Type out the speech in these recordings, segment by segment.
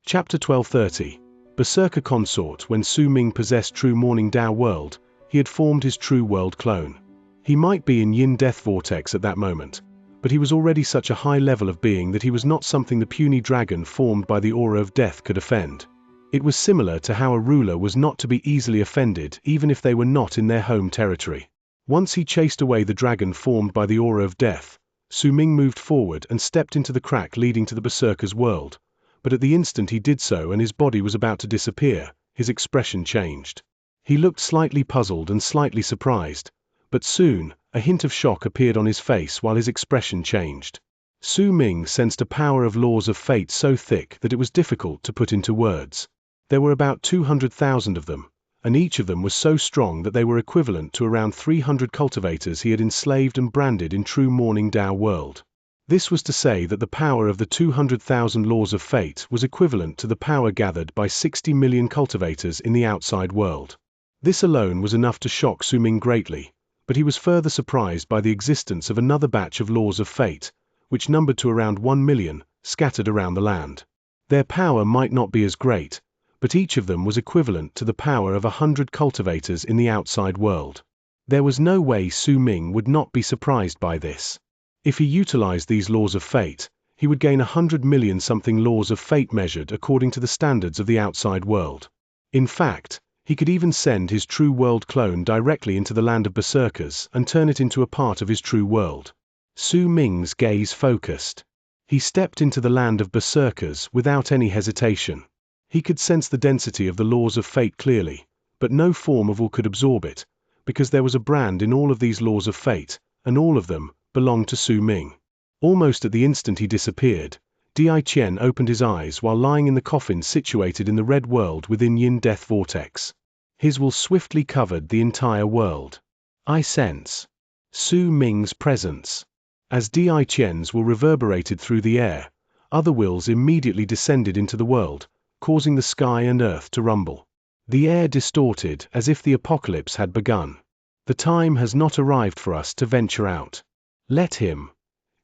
Chapter 1230. Berserker Consort. When Su Ming possessed True Morning Dao World, he had formed his True World clone. He might be in Yin Death Vortex at that moment, but he was already such a high level of being that he was not something the puny dragon formed by the aura of death could offend. It was similar to how a ruler was not to be easily offended even if they were not in their home territory. Once he chased away the dragon formed by the aura of death, Su Ming moved forward and stepped into the crack leading to the Berserker's world. But at the instant he did so and his body was about to disappear, his expression changed. He looked slightly puzzled and slightly surprised, but soon, a hint of shock appeared on his face while his expression changed. Su Ming sensed a power of laws of fate so thick that it was difficult to put into words. There were about 200,000 of them, and each of them was so strong that they were equivalent to around 300 cultivators he had enslaved and branded in True Morning Dao World. This was to say that the power of the 200,000 laws of fate was equivalent to the power gathered by 60 million cultivators in the outside world. This alone was enough to shock Su Ming greatly, but he was further surprised by the existence of another batch of laws of fate, which numbered to around 1 million, scattered around the land. Their power might not be as great, but each of them was equivalent to the power of 100 cultivators in the outside world. There was no way Su Ming would not be surprised by this. If he utilized these laws of fate, he would gain 100 million something laws of fate measured according to the standards of the outside world. In fact, he could even send his True World clone directly into the land of Berserkers and turn it into a part of his True World. Su Ming's gaze focused. He stepped into the land of Berserkers without any hesitation. He could sense the density of the laws of fate clearly, but no form of will could absorb it, because there was a brand in all of these laws of fate, and all of them belonged to Su Ming. Almost at the instant he disappeared, Di Qian opened his eyes while lying in the coffin situated in the red world within Yin Death Vortex. His will swiftly covered the entire world. I sense Su Ming's presence. As Di Qian's will reverberated through the air, other wills immediately descended into the world, causing the sky and earth to rumble. The air distorted as if the apocalypse had begun. The time has not arrived for us to venture out. Let him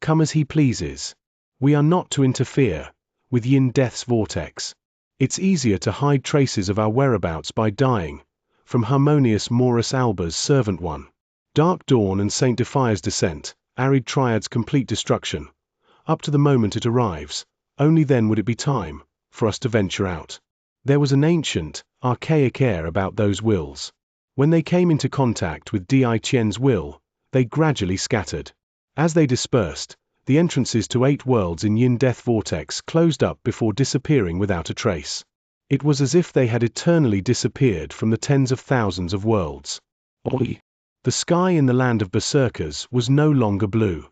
come as he pleases. We are not to interfere with Yin Death's vortex. It's easier to hide traces of our whereabouts by dying. From Harmonious Morus Alba's Servant 1. Dark Dawn and Saint Defire's Descent, Arid Triad's complete destruction. Up to the moment it arrives, only then would it be time for us to venture out. There was an ancient, archaic air about those wills. When they came into contact with Di Qian's will, they gradually scattered. As they dispersed, the entrances to 8 worlds in Yin Death Vortex closed up before disappearing without a trace. It was as if they had eternally disappeared from the tens of thousands of worlds. The sky in the land of Berserkers was no longer blue.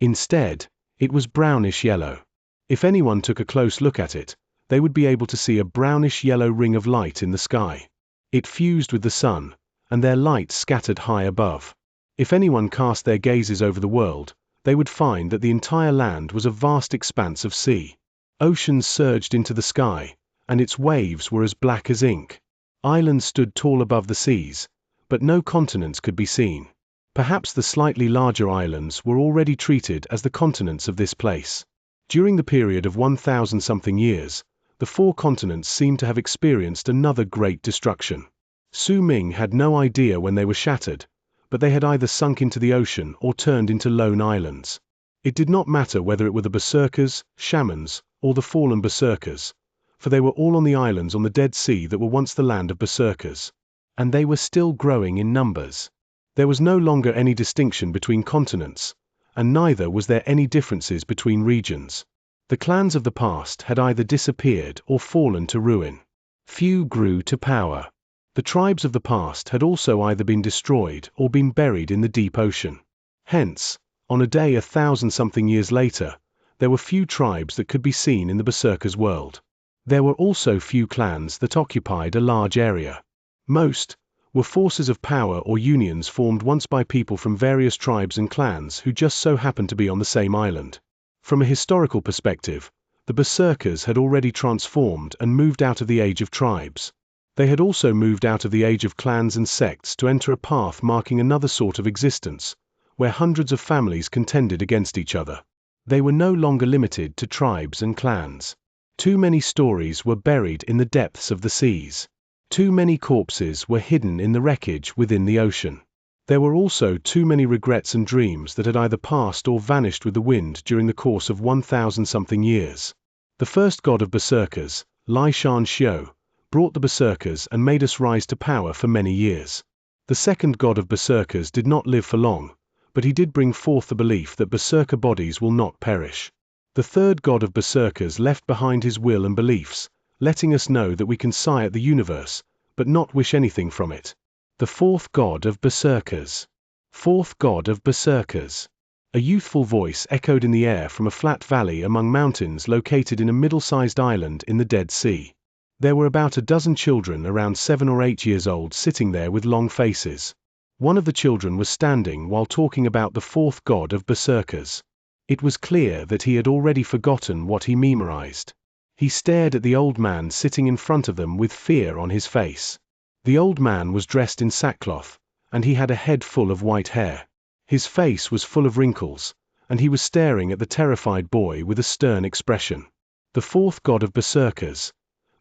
Instead, it was brownish yellow. If anyone took a close look at it, they would be able to see a brownish yellow ring of light in the sky. It fused with the sun, and their light scattered high above. If anyone cast their gazes over the world, they would find that the entire land was a vast expanse of sea. Oceans surged into the sky, and its waves were as black as ink. Islands stood tall above the seas, but no continents could be seen. Perhaps the slightly larger islands were already treated as the continents of this place. During the period of 1,000-something years, the 4 continents seemed to have experienced another great destruction. Su Ming had no idea when they were shattered, but they had either sunk into the ocean or turned into lone islands. It did not matter whether it were the Berserkers, Shamans, or the fallen Berserkers, for they were all on the islands on the Dead Sea that were once the land of Berserkers. And they were still growing in numbers. There was no longer any distinction between continents, and neither was there any differences between regions. The clans of the past had either disappeared or fallen to ruin. Few grew to power. The tribes of the past had also either been destroyed or been buried in the deep ocean. Hence, on a day 1,000-something years later, there were few tribes that could be seen in the Berserkers' world. There were also few clans that occupied a large area. Most were forces of power or unions formed once by people from various tribes and clans who just so happened to be on the same island. From a historical perspective, the Berserkers had already transformed and moved out of the age of tribes. They had also moved out of the age of clans and sects to enter a path marking another sort of existence, where hundreds of families contended against each other. They were no longer limited to tribes and clans. Too many stories were buried in the depths of the seas. Too many corpses were hidden in the wreckage within the ocean. There were also too many regrets and dreams that had either passed or vanished with the wind during the course of 1,000-something years. The first god of berserkers, Xianxia, brought the berserkers and made us rise to power for many years. The second god of berserkers did not live for long, but he did bring forth the belief that berserker bodies will not perish. The third god of berserkers left behind his will and beliefs, letting us know that we can sigh at the universe, but not wish anything from it. The fourth god of berserkers. Fourth god of berserkers. A youthful voice echoed in the air from a flat valley among mountains located in a middle-sized island in the Dead Sea. There were about a dozen children around 7 or 8 years old sitting there with long faces. One of the children was standing while talking about the fourth god of berserkers. It was clear that he had already forgotten what he memorized. He stared at the old man sitting in front of them with fear on his face. The old man was dressed in sackcloth, and he had a head full of white hair. His face was full of wrinkles, and he was staring at the terrified boy with a stern expression. The fourth god of berserkers.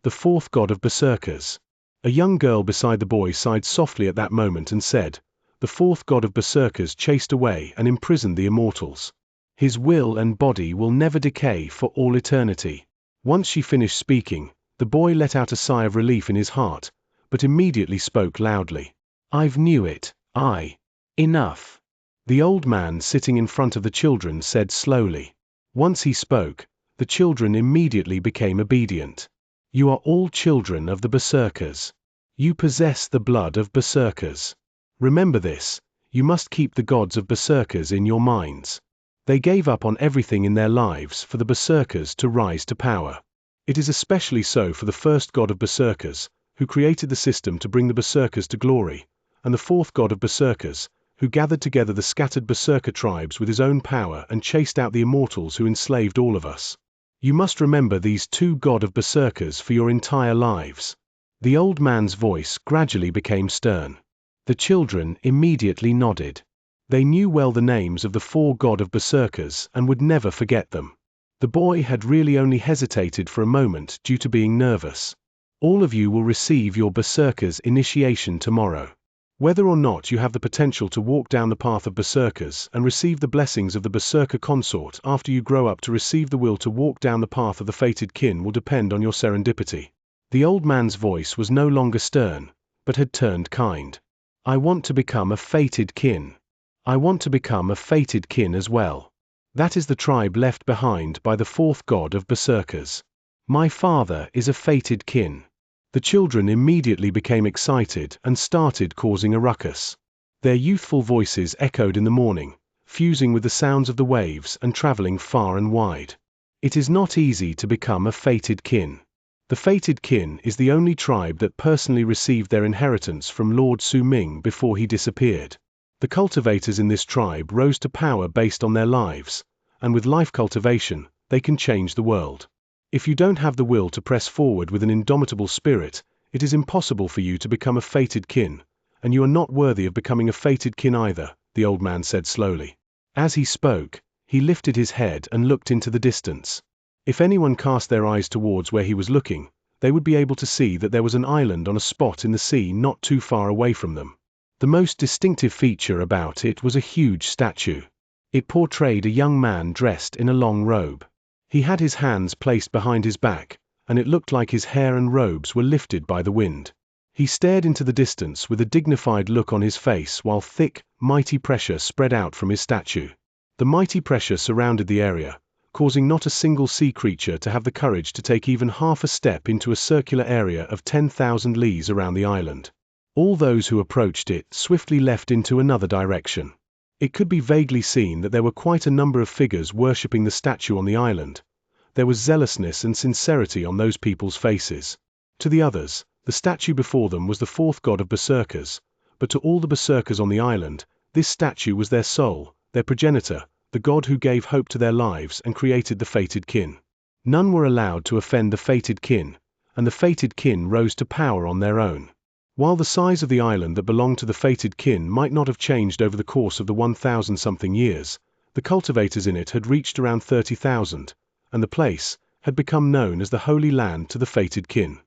The fourth god of berserkers. A young girl beside the boy sighed softly at that moment and said, "The fourth god of berserkers chased away and imprisoned the immortals. His will and body will never decay for all eternity." Once she finished speaking, the boy let out a sigh of relief in his heart, but immediately spoke loudly. "I've knew it. Enough." The old man sitting in front of the children said slowly. Once he spoke, the children immediately became obedient. "You are all children of the berserkers. You possess the blood of berserkers. Remember this, you must keep the gods of berserkers in your minds. They gave up on everything in their lives for the berserkers to rise to power. It is especially so for the first god of berserkers, who created the system to bring the berserkers to glory, and the fourth god of berserkers, who gathered together the scattered berserker tribes with his own power and chased out the immortals who enslaved all of us. You must remember these two god of berserkers for your entire lives." The old man's voice gradually became stern. The children immediately nodded. They knew well the names of the four god of berserkers and would never forget them. The boy had really only hesitated for a moment due to being nervous. "All of you will receive your berserkers initiation tomorrow. Whether or not you have the potential to walk down the path of berserkers and receive the blessings of the berserker consort after you grow up to receive the will to walk down the path of the fated kin will depend on your serendipity." The old man's voice was no longer stern, but had turned kind. "I want to become a fated kin. I want to become a fated kin as well. That is the tribe left behind by the fourth god of berserkers. My father is a fated kin." The children immediately became excited and started causing a ruckus. Their youthful voices echoed in the morning, fusing with the sounds of the waves and traveling far and wide. It is not easy to become a fated kin. The fated kin is the only tribe that personally received their inheritance from Lord Su Ming before he disappeared. The cultivators in this tribe rose to power based on their lives, and with life cultivation, they can change the world. If you don't have the will to press forward with an indomitable spirit, it is impossible for you to become a fated kin, and you are not worthy of becoming a fated kin either, the old man said slowly. As he spoke, he lifted his head and looked into the distance. If anyone cast their eyes towards where he was looking, they would be able to see that there was an island on a spot in the sea not too far away from them. The most distinctive feature about it was a huge statue. It portrayed a young man dressed in a long robe. He had his hands placed behind his back, and it looked like his hair and robes were lifted by the wind. He stared into the distance with a dignified look on his face while thick, mighty pressure spread out from his statue. The mighty pressure surrounded the area, causing not a single sea creature to have the courage to take even half a step into a circular area of 10,000 lees around the island. All those who approached it swiftly left into another direction. It could be vaguely seen that there were quite a number of figures worshipping the statue on the island. There was zealousness and sincerity on those people's faces. To the others, the statue before them was the fourth god of berserkers, but to all the berserkers on the island, this statue was their soul, their progenitor, the god who gave hope to their lives and created the fated kin. None were allowed to offend the fated kin, and the fated kin rose to power on their own. While the size of the island that belonged to the fated kin might not have changed over the course of the 1,000-something years, the cultivators in it had reached around 30,000, and the place had become known as the Holy Land to the fated kin.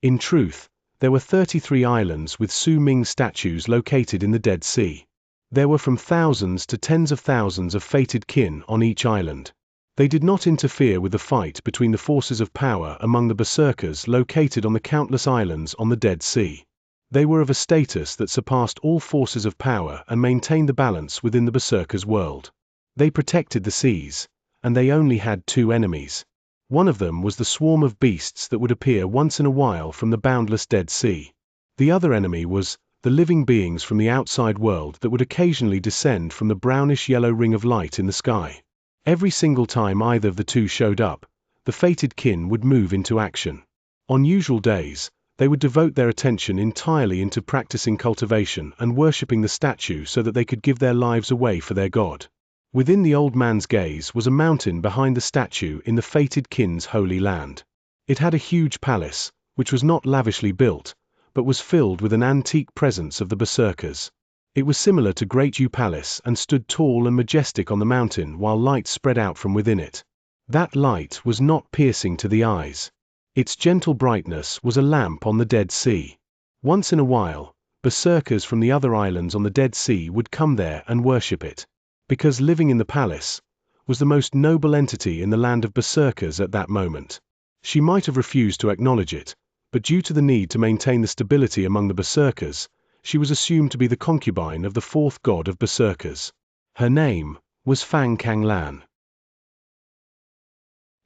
In truth, there were 33 islands with Su Ming statues located in the Dead Sea. There were from thousands to tens of thousands of fated kin on each island. They did not interfere with the fight between the forces of power among the berserkers located on the countless islands on the Dead Sea. They were of a status that surpassed all forces of power and maintained the balance within the berserkers' world. They protected the seas, and they only had two enemies. One of them was the swarm of beasts that would appear once in a while from the boundless Dead Sea. The other enemy was the living beings from the outside world that would occasionally descend from the brownish-yellow ring of light in the sky. Every single time either of the two showed up, the fated kin would move into action. On usual days, they would devote their attention entirely into practicing cultivation and worshipping the statue so that they could give their lives away for their god. Within the old man's gaze was a mountain behind the statue in the fated kin's holy land. It had a huge palace, which was not lavishly built, but was filled with an antique presence of the berserkers. It was similar to Great Yu Palace and stood tall and majestic on the mountain while light spread out from within it. That light was not piercing to the eyes. Its gentle brightness was a lamp on the Dead Sea. Once in a while, berserkers from the other islands on the Dead Sea would come there and worship it. Because living in the palace was the most noble entity in the land of berserkers at that moment. She might have refused to acknowledge it, but due to the need to maintain the stability among the berserkers, she was assumed to be the concubine of the fourth god of berserkers. Her name was Fang Kanglan.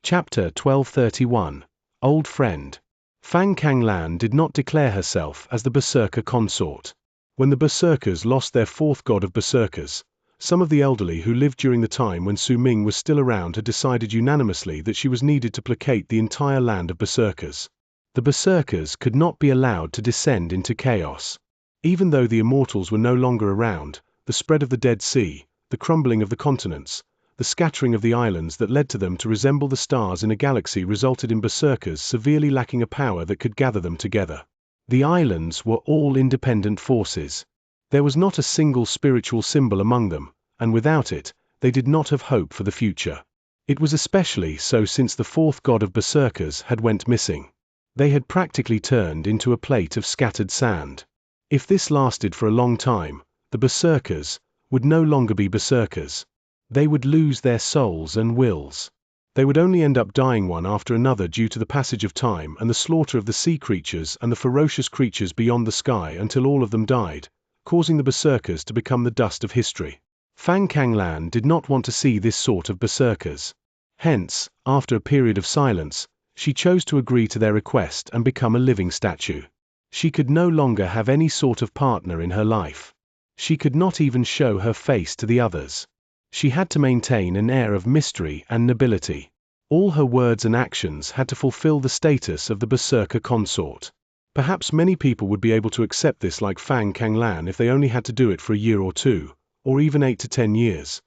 Chapter 1231. Old Friend. Fang Kanglan did not declare herself as the berserker consort. When the berserkers lost their fourth god of berserkers, some of the elderly who lived during the time when Su Ming was still around had decided unanimously that she was needed to placate the entire land of berserkers. The berserkers could not be allowed to descend into chaos. Even though the immortals were no longer around, the spread of the Dead Sea, the crumbling of the continents, the scattering of the islands that led to them to resemble the stars in a galaxy resulted in berserkers severely lacking a power that could gather them together. The islands were all independent forces. There was not a single spiritual symbol among them, and without it, they did not have hope for the future. It was especially so since the fourth god of berserkers had went missing. They had practically turned into a plate of scattered sand. If this lasted for a long time, the berserkers would no longer be berserkers. They would lose their souls and wills. They would only end up dying one after another due to the passage of time and the slaughter of the sea creatures and the ferocious creatures beyond the sky until all of them died, causing the berserkers to become the dust of history. Fang Kanglan did not want to see this sort of berserkers. Hence, after a period of silence, she chose to agree to their request and become a living statue. She could no longer have any sort of partner in her life. She could not even show her face to the others. She had to maintain an air of mystery and nobility. All her words and actions had to fulfill the status of the berserker consort. Perhaps many people would be able to accept this like Fang Kanglan if they only had to do it for a year or two, or even 8 to 10 years.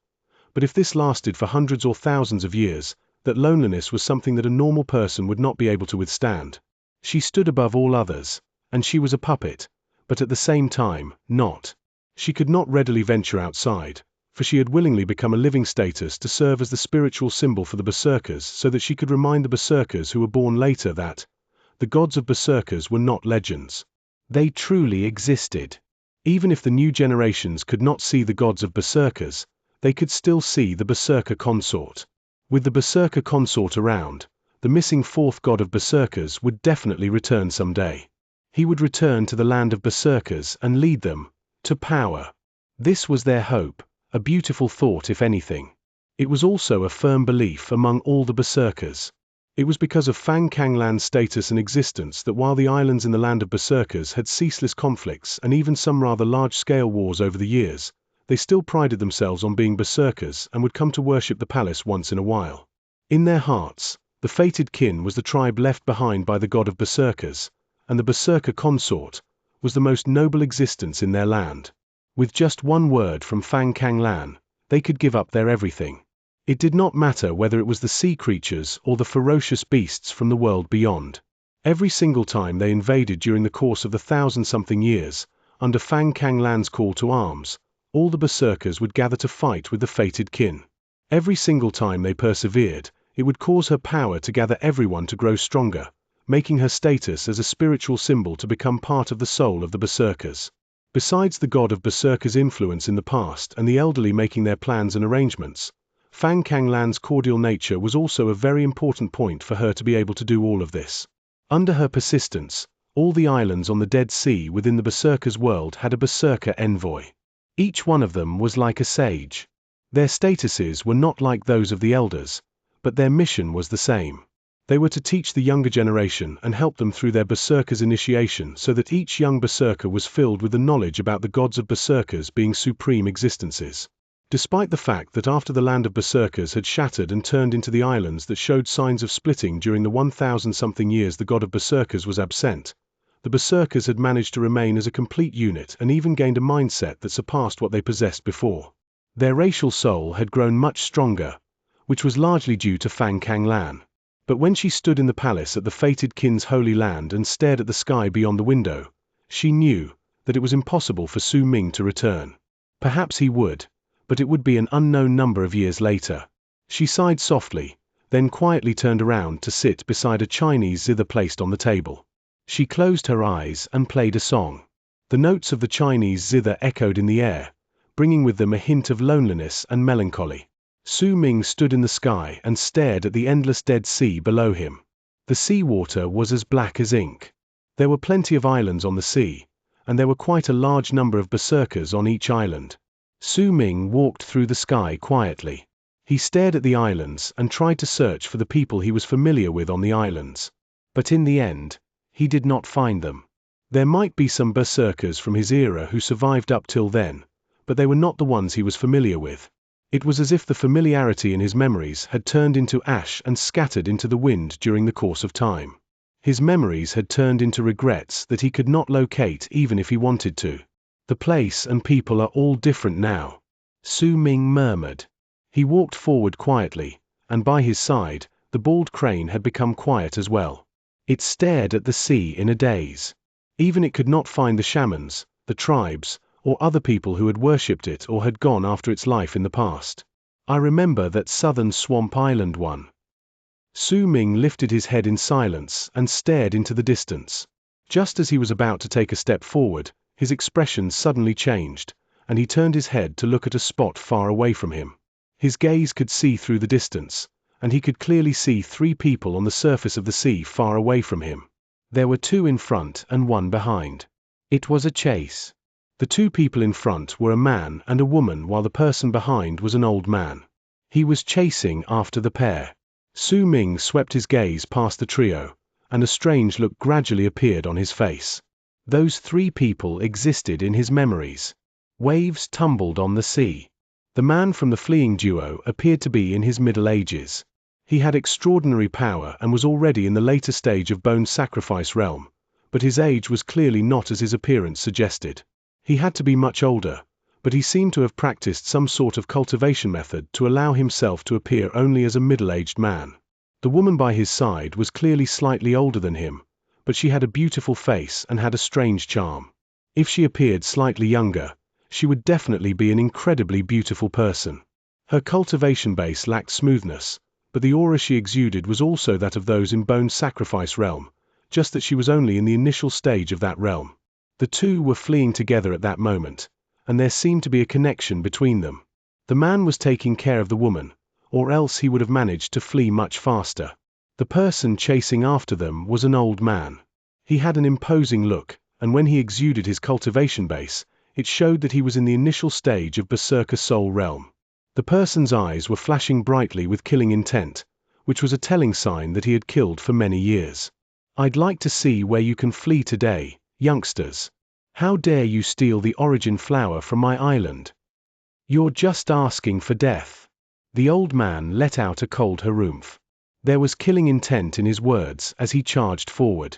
But if this lasted for hundreds or thousands of years, that loneliness was something that a normal person would not be able to withstand. She stood above all others, and she was a puppet, but at the same time, not. She could not readily venture outside, for she had willingly become a living status to serve as the spiritual symbol for the berserkers so that she could remind the berserkers who were born later that the gods of berserkers were not legends. They truly existed. Even if the new generations could not see the gods of berserkers, they could still see the berserker consort. With the berserker consort around, the missing fourth god of berserkers would definitely return someday. He would return to the land of berserkers and lead them to power. This was their hope, a beautiful thought if anything. It was also a firm belief among all the berserkers. It was because of Fang Kanglan's status and existence that while the islands in the land of berserkers had ceaseless conflicts and even some rather large-scale wars over the years, they still prided themselves on being berserkers and would come to worship the palace once in a while. In their hearts, the fated kin was the tribe left behind by the god of berserkers, and the berserker consort was the most noble existence in their land. With just one word from Fang Kanglan, they could give up their everything. It did not matter whether it was the sea creatures or the ferocious beasts from the world beyond. Every single time they invaded during the course of the 1,000-something years, under Fang Kanglan's call to arms, all the berserkers would gather to fight with the fated kin. Every single time they persevered, It would cause her power to gather everyone to grow stronger, making her status as a spiritual symbol to become part of the soul of the berserkers. Besides the god of berserkers' influence in the past and the elderly making their plans and arrangements, Fang Kanglan's cordial nature was also a very important point for her to be able to do all of this. Under her persistence, all the islands on the Dead Sea within the berserkers' world had a berserker envoy. Each one of them was like a sage. Their statuses were not like those of the elders, but their mission was the same. They were to teach the younger generation and help them through their berserkers' initiation so that each young berserker was filled with the knowledge about the gods of berserkers being supreme existences. Despite the fact that after the land of berserkers had shattered and turned into the islands that showed signs of splitting during the 1,000-something years the god of berserkers was absent, the berserkers had managed to remain as a complete unit and even gained a mindset that surpassed what they possessed before. Their racial soul had grown much stronger, which was largely due to Fang Kanglan. But when she stood in the palace at the fated kin's holy land and stared at the sky beyond the window, she knew that it was impossible for Su Ming to return. Perhaps he would, but it would be an unknown number of years later. She sighed softly, then quietly turned around to sit beside a Chinese zither placed on the table. She closed her eyes and played a song. The notes of the Chinese zither echoed in the air, bringing with them a hint of loneliness and melancholy. Su Ming stood in the sky and stared at the endless Dead Sea below him. The seawater was as black as ink. There were plenty of islands on the sea, and there were quite a large number of berserkers on each island. Su Ming walked through the sky quietly. He stared at the islands and tried to search for the people he was familiar with on the islands. But in the end, he did not find them. There might be some berserkers from his era who survived up till then, but they were not the ones he was familiar with. It was as if the familiarity in his memories had turned into ash and scattered into the wind during the course of time. His memories had turned into regrets that he could not locate even if he wanted to. The place and people are all different now, Su Ming murmured. He walked forward quietly, and by his side, the bald crane had become quiet as well. It stared at the sea in a daze. Even it could not find the shamans, the tribes, or other people who had worshipped it or had gone after its life in the past. I remember that southern Swamp Island one. Su Ming lifted his head in silence and stared into the distance. Just as he was about to take a step forward, his expression suddenly changed, and he turned his head to look at a spot far away from him. His gaze could see through the distance, and he could clearly see 3 people on the surface of the sea far away from him. There were 2 in front and 1 behind. It was a chase. The 2 people in front were a man and a woman while the person behind was an old man. He was chasing after the pair. Su Ming swept his gaze past the trio, and a strange look gradually appeared on his face. Those 3 people existed in his memories. Waves tumbled on the sea. The man from the fleeing duo appeared to be in his middle ages. He had extraordinary power and was already in the later stage of bone sacrifice realm, but his age was clearly not as his appearance suggested. He had to be much older, but he seemed to have practiced some sort of cultivation method to allow himself to appear only as a middle-aged man. The woman by his side was clearly slightly older than him, but she had a beautiful face and had a strange charm. If she appeared slightly younger, she would definitely be an incredibly beautiful person. Her cultivation base lacked smoothness, but the aura she exuded was also that of those in bone sacrifice realm, just that she was only in the initial stage of that realm. The 2 were fleeing together at that moment, and there seemed to be a connection between them. The man was taking care of the woman, or else he would have managed to flee much faster. The person chasing after them was an old man. He had an imposing look, and when he exuded his cultivation base, it showed that he was in the initial stage of berserker soul realm. The person's eyes were flashing brightly with killing intent, which was a telling sign that he had killed for many years. I'd like to see where you can flee today, youngsters. How dare you steal the origin flower from my island? You're just asking for death. The old man let out a cold harumph. There was killing intent in his words as he charged forward.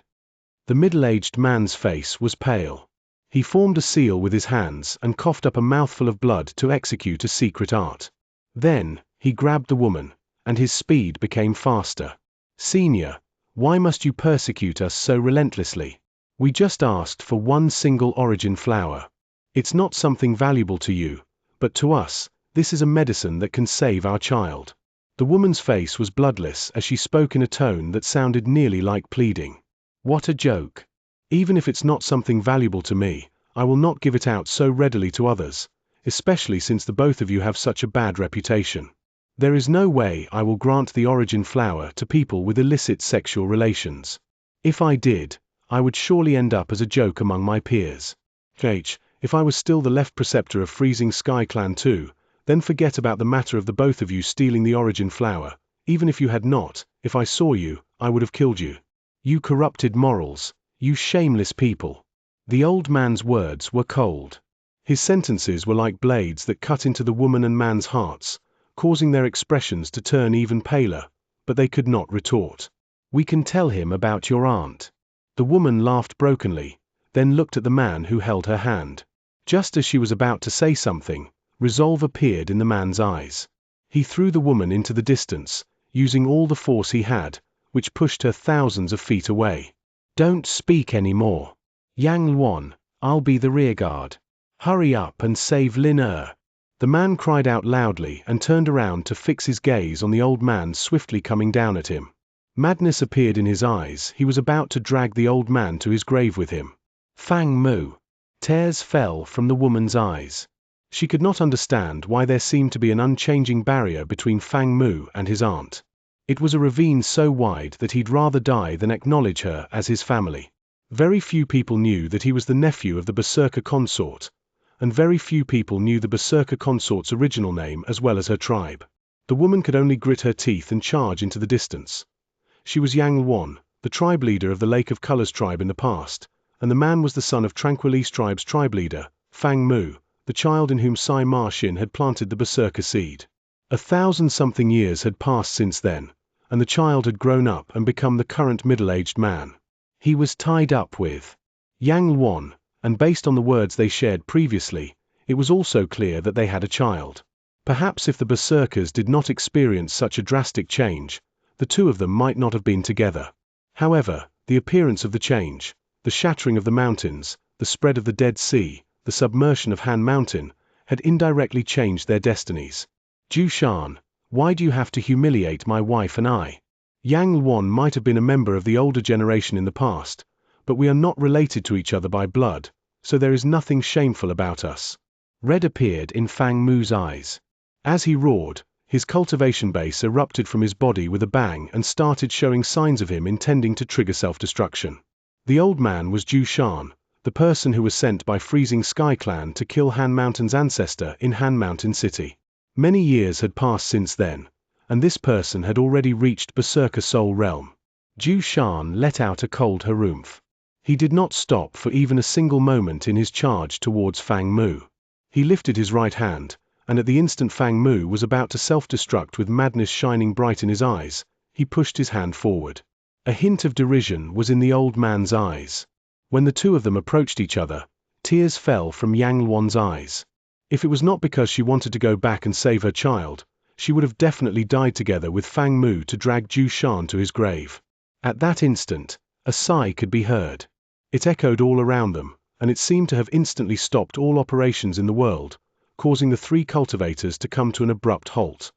The middle-aged man's face was pale. He formed a seal with his hands and coughed up a mouthful of blood to execute a secret art. Then, he grabbed the woman, and his speed became faster. Senior, why must you persecute us so relentlessly? We just asked for 1 single origin flower. It's not something valuable to you, but to us, this is a medicine that can save our child. The woman's face was bloodless as she spoke in a tone that sounded nearly like pleading. What a joke. Even if it's not something valuable to me, I will not give it out so readily to others, especially since the both of you have such a bad reputation. There is no way I will grant the origin flower to people with illicit sexual relations. If I did, I would surely end up as a joke among my peers. If I was still the left preceptor of Freezing Sky Clan too, then forget about the matter of the both of you stealing the origin flower. Even if you had not, if I saw you, I would have killed you. You corrupted morals, you shameless people. The old man's words were cold. His sentences were like blades that cut into the woman and man's hearts, causing their expressions to turn even paler, but they could not retort. We can tell him about your aunt. The woman laughed brokenly, then looked at the man who held her hand. Just as she was about to say something, resolve appeared in the man's eyes. He threw the woman into the distance, using all the force he had, which pushed her thousands of feet away. Don't speak anymore. Yang Luan, I'll be the rearguard. Hurry up and save Lin Er. The man cried out loudly and turned around to fix his gaze on the old man swiftly coming down at him. Madness appeared in his eyes. He was about to drag the old man to his grave with him. Fang Mu. Tears fell from the woman's eyes. She could not understand why there seemed to be an unchanging barrier between Fang Mu and his aunt. It was a ravine so wide that he'd rather die than acknowledge her as his family. Very few people knew that he was the nephew of the Berserker consort, and very few people knew the Berserker consort's original name as well as her tribe. The woman could only grit her teeth and charge into the distance. She was Yang Luan, the tribe leader of the Lake of Colors tribe in the past, and the man was the son of Tranquilise tribe's tribe leader, Fang Mu, the child in whom Sai Ma Xin had planted the Berserker seed. 1,000-something years had passed since then, and the child had grown up and become the current middle-aged man. He was tied up with Yang Luan, and based on the words they shared previously, it was also clear that they had a child. Perhaps if the Berserkers did not experience such a drastic change, the two of them might not have been together. However, the appearance of the change, the shattering of the mountains, the spread of the Dead Sea, the submersion of Han Mountain, had indirectly changed their destinies. Ju Shan, why do you have to humiliate my wife and I? Yang Luan might have been a member of the older generation in the past, but we are not related to each other by blood, so there is nothing shameful about us. Red appeared in Fang Mu's eyes. As he roared, his cultivation base erupted from his body with a bang and started showing signs of him intending to trigger self-destruction. The old man was Ju Shan, the person who was sent by Freezing Sky Clan to kill Han Mountain's ancestor in Han Mountain City. Many years had passed since then, and this person had already reached Berserker Soul Realm. Ju Shan let out a cold harumph. He did not stop for even a single moment in his charge towards Fang Mu. He lifted his right hand, and at the instant Fang Mu was about to self-destruct with madness shining bright in his eyes, he pushed his hand forward. A hint of derision was in the old man's eyes. When the two of them approached each other, tears fell from Yang Luan's eyes. If it was not because she wanted to go back and save her child, she would have definitely died together with Fang Mu to drag Ju Shan to his grave. At that instant, a sigh could be heard. It echoed all around them, and it seemed to have instantly stopped all operations in the world, causing the three cultivators to come to an abrupt halt.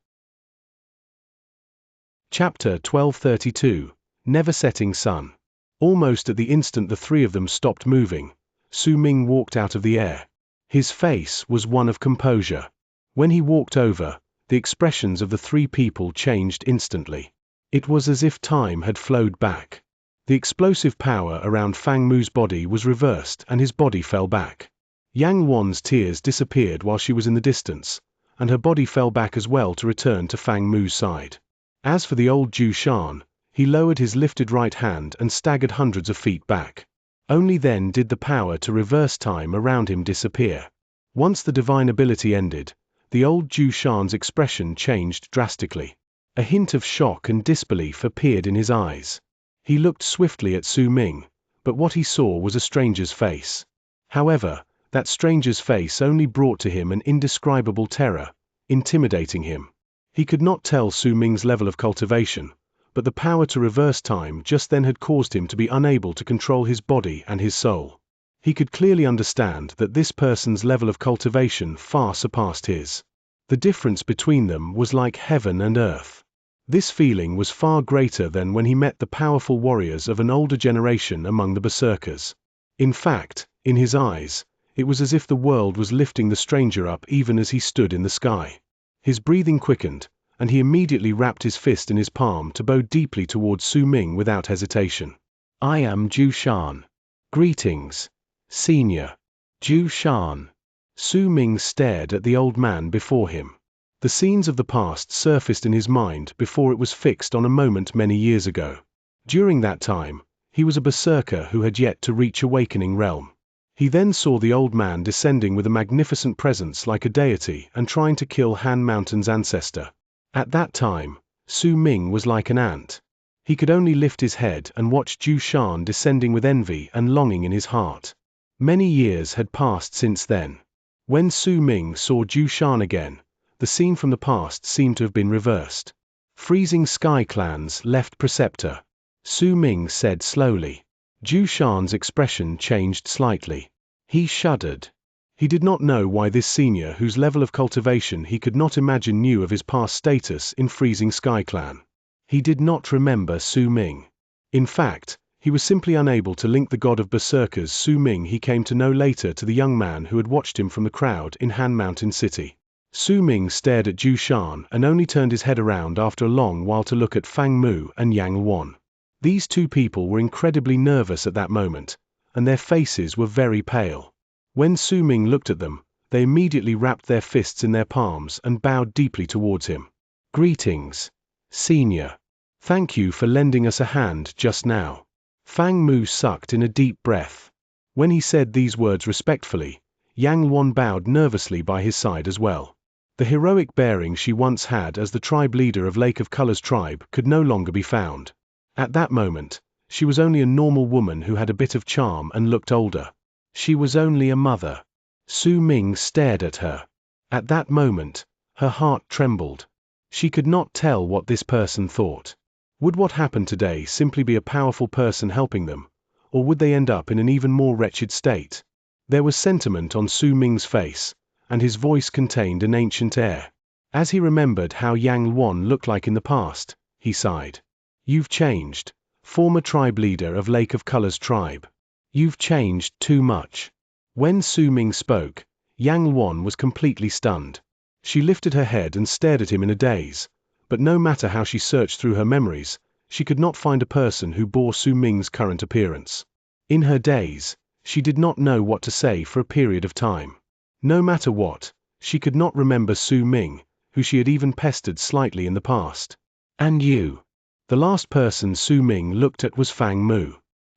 Chapter 1232, Never Setting Sun. Almost at the instant the three of them stopped moving, Su Ming walked out of the air. His face was one of composure. When he walked over, the expressions of the three people changed instantly. It was as if time had flowed back. The explosive power around Fang Mu's body was reversed and his body fell back. Yang Luan's tears disappeared while she was in the distance, and her body fell back as well to return to Fang Mu's side. As for the old Ju Shan, he lowered his lifted right hand and staggered hundreds of feet back. Only then did the power to reverse time around him disappear. Once the divine ability ended, the old Ju Shan's expression changed drastically. A hint of shock and disbelief appeared in his eyes. He looked swiftly at Su Ming, but what he saw was a stranger's face. However, that stranger's face only brought to him an indescribable terror, intimidating him. He could not tell Su Ming's level of cultivation, but the power to reverse time just then had caused him to be unable to control his body and his soul. He could clearly understand that this person's level of cultivation far surpassed his. The difference between them was like heaven and earth. This feeling was far greater than when he met the powerful warriors of an older generation among the berserkers. In fact, in his eyes, it was as if the world was lifting the stranger up even as he stood in the sky. His breathing quickened, and he immediately wrapped his fist in his palm to bow deeply towards Su Ming without hesitation. "I am Zhu Shan. Greetings, Senior." Zhu Shan. Su Ming stared at the old man before him. The scenes of the past surfaced in his mind before it was fixed on a moment many years ago. During that time, he was a berserker who had yet to reach awakening realm. He then saw the old man descending with a magnificent presence like a deity and trying to kill Han Mountain's ancestor. At that time, Su Ming was like an ant. He could only lift his head and watch Zhu Shan descending with envy and longing in his heart. Many years had passed since then. When Su Ming saw Zhu Shan again, the scene from the past seemed to have been reversed. "Freezing Sky Clan's left preceptor," Su Ming said slowly. Zhu Shan's expression changed slightly. He shuddered. He did not know why this senior whose level of cultivation he could not imagine knew of his past status in Freezing Sky Clan. He did not remember Su Ming. In fact, he was simply unable to link the god of berserkers Su Ming he came to know later to the young man who had watched him from the crowd in Han Mountain City. Su Ming stared at Zhu Shan and only turned his head around after a long while to look at Fang Mu and Yang Luan. These two people were incredibly nervous at that moment, and their faces were very pale. When Su Ming looked at them, they immediately wrapped their fists in their palms and bowed deeply towards him. "Greetings, Senior. Thank you for lending us a hand just now." Fang Mu sucked in a deep breath. When he said these words respectfully, Yang Luan bowed nervously by his side as well. The heroic bearing she once had as the tribe leader of Lake of Colors tribe could no longer be found. At that moment, she was only a normal woman who had a bit of charm and looked older. She was only a mother. Su Ming stared at her. At that moment, her heart trembled. She could not tell what this person thought. Would what happened today simply be a powerful person helping them, or would they end up in an even more wretched state? There was sentiment on Su Ming's face, and his voice contained an ancient air. As he remembered how Yang Luan looked like in the past, he sighed. "You've changed, former tribe leader of Lake of Colors tribe. You've changed too much." When Su Ming spoke, Yang Luan was completely stunned. She lifted her head and stared at him in a daze, but no matter how she searched through her memories, she could not find a person who bore Su Ming's current appearance. In her daze, she did not know what to say for a period of time. No matter what, she could not remember Su Ming, who she had even pestered slightly in the past. "And you?" The last person Su Ming looked at was Fang Mu.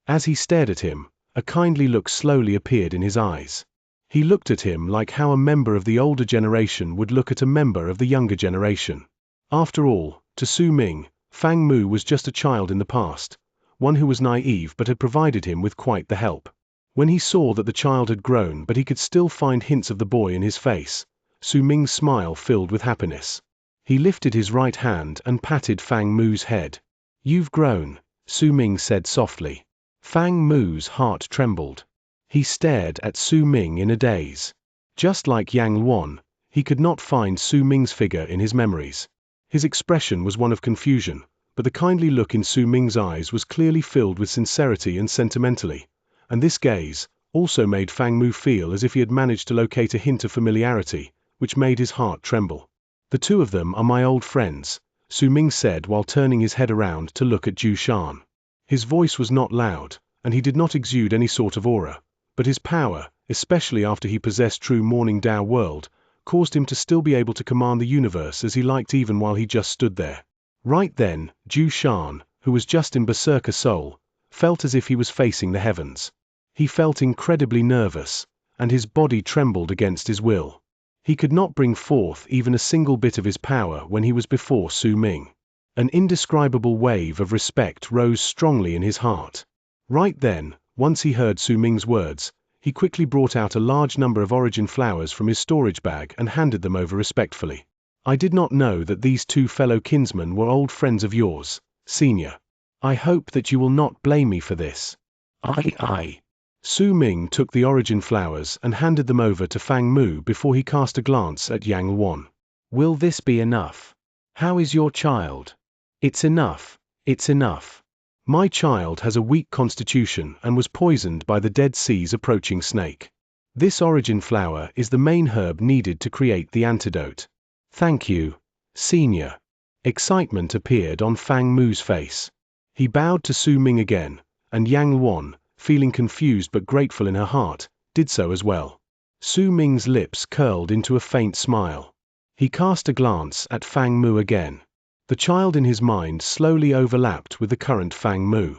As he stared at him, a kindly look slowly appeared in his eyes. He looked at him like how a member of the older generation would look at a member of the younger generation. After all, to Su Ming, Fang Mu was just a child in the past, one who was naive but had provided him with quite the help. When he saw that the child had grown but he could still find hints of the boy in his face, Su Ming's smile filled with happiness. He lifted his right hand and patted Fang Mu's head. "You've grown," Su Ming said softly. Fang Mu's heart trembled. He stared at Su Ming in a daze. Just like Yang Luan, he could not find Su Ming's figure in his memories. His expression was one of confusion, but the kindly look in Su Ming's eyes was clearly filled with sincerity and sentimentally, and this gaze also made Fang Mu feel as if he had managed to locate a hint of familiarity, which made his heart tremble. "The two of them are my old friends," Su Ming said while turning his head around to look at Zhu Shan. His voice was not loud, and he did not exude any sort of aura, but his power, especially after he possessed true Morning Dao World, caused him to still be able to command the universe as he liked even while he just stood there. Right then, Zhu Shan, who was just in Berserker Soul, felt as if he was facing the heavens. He felt incredibly nervous, and his body trembled against his will. He could not bring forth even a single bit of his power when he was before Su Ming. An indescribable wave of respect rose strongly in his heart. Right then, once he heard Su Ming's words, he quickly brought out a large number of origin flowers from his storage bag and handed them over respectfully. "I did not know that these two fellow kinsmen were old friends of yours, Senior. I hope that you will not blame me for this." "Aye." Su Ming took the origin flowers and handed them over to Fang Mu before he cast a glance at Yang Luan. "Will this be enough? How is your child?" It's enough. It's enough. My child has a weak constitution and was poisoned by the Dead Sea's approaching snake. This origin flower is the main herb needed to create the antidote. Thank you, Senior. Excitement appeared on Fang Mu's face. He bowed to Su Ming again, and Yang Luan, feeling confused but grateful in her heart, did so as well. Su Ming's lips curled into a faint smile. He cast a glance at Fang Mu again. The child in his mind slowly overlapped with the current Fang Mu.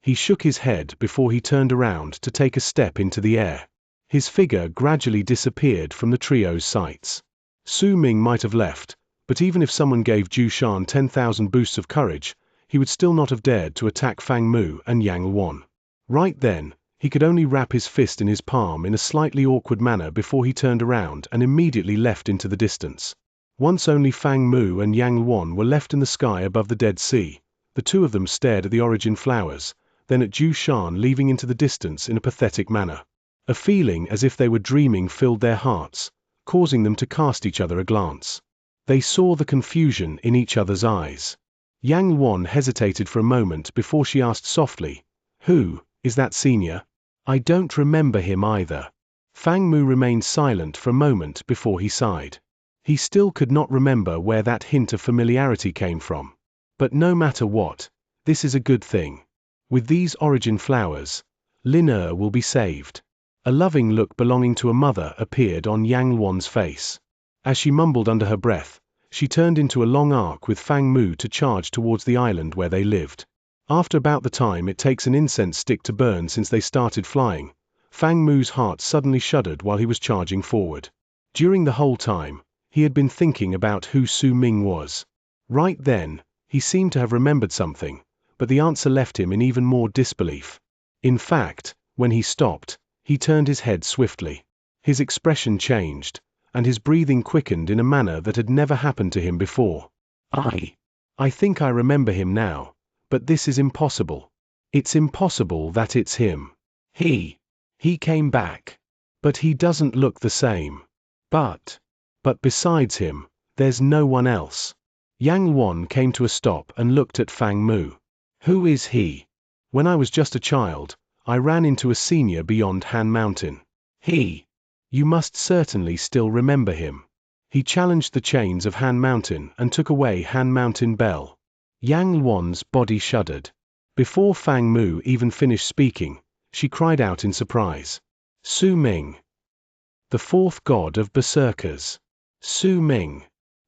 He shook his head before he turned around to take a step into the air. His figure gradually disappeared from the trio's sights. Su Ming might have left, but even if someone gave Zhu Shan 10,000 boosts of courage, he would still not have dared to attack Fang Mu and Yang Luan. Right then, he could only wrap his fist in his palm in a slightly awkward manner before he turned around and immediately left into the distance. Once only Fang Mu and Yang Luan were left in the sky above the Dead Sea, the two of them stared at the origin flowers, then at Zhu Shan leaving into the distance in a pathetic manner. A feeling as if they were dreaming filled their hearts, causing them to cast each other a glance. They saw the confusion in each other's eyes. Yang Luan hesitated for a moment before she asked softly, "Who is that Senior? I don't remember him either." Fang Mu remained silent for a moment before he sighed. He still could not remember where that hint of familiarity came from. But no matter what, this is a good thing. With these origin flowers, Lin will be saved. A loving look belonging to a mother appeared on Yang Luan's face. As she mumbled under her breath, she turned into a long arc with Fang Mu to charge towards the island where they lived. After about the time it takes an incense stick to burn since they started flying, Fang Mu's heart suddenly shuddered while he was charging forward. During the whole time, he had been thinking about who Su Ming was. Right then, he seemed to have remembered something, but the answer left him in even more disbelief. In fact, when he stopped, he turned his head swiftly. His expression changed, and his breathing quickened in a manner that had never happened to him before. I think I remember him now, but this is impossible. It's impossible that it's him. He came back. But he doesn't look the same. But besides him, there's no one else. Yang Luan came to a stop and looked at Fang Mu. Who is he? When I was just a child, I ran into a senior beyond Han Mountain. You must certainly still remember him. He challenged the chains of Han Mountain and took away Han Mountain Bell. Yang Luan's body shuddered. Before Fang Mu even finished speaking, she cried out in surprise. Su Ming. The fourth god of berserkers. Su Ming.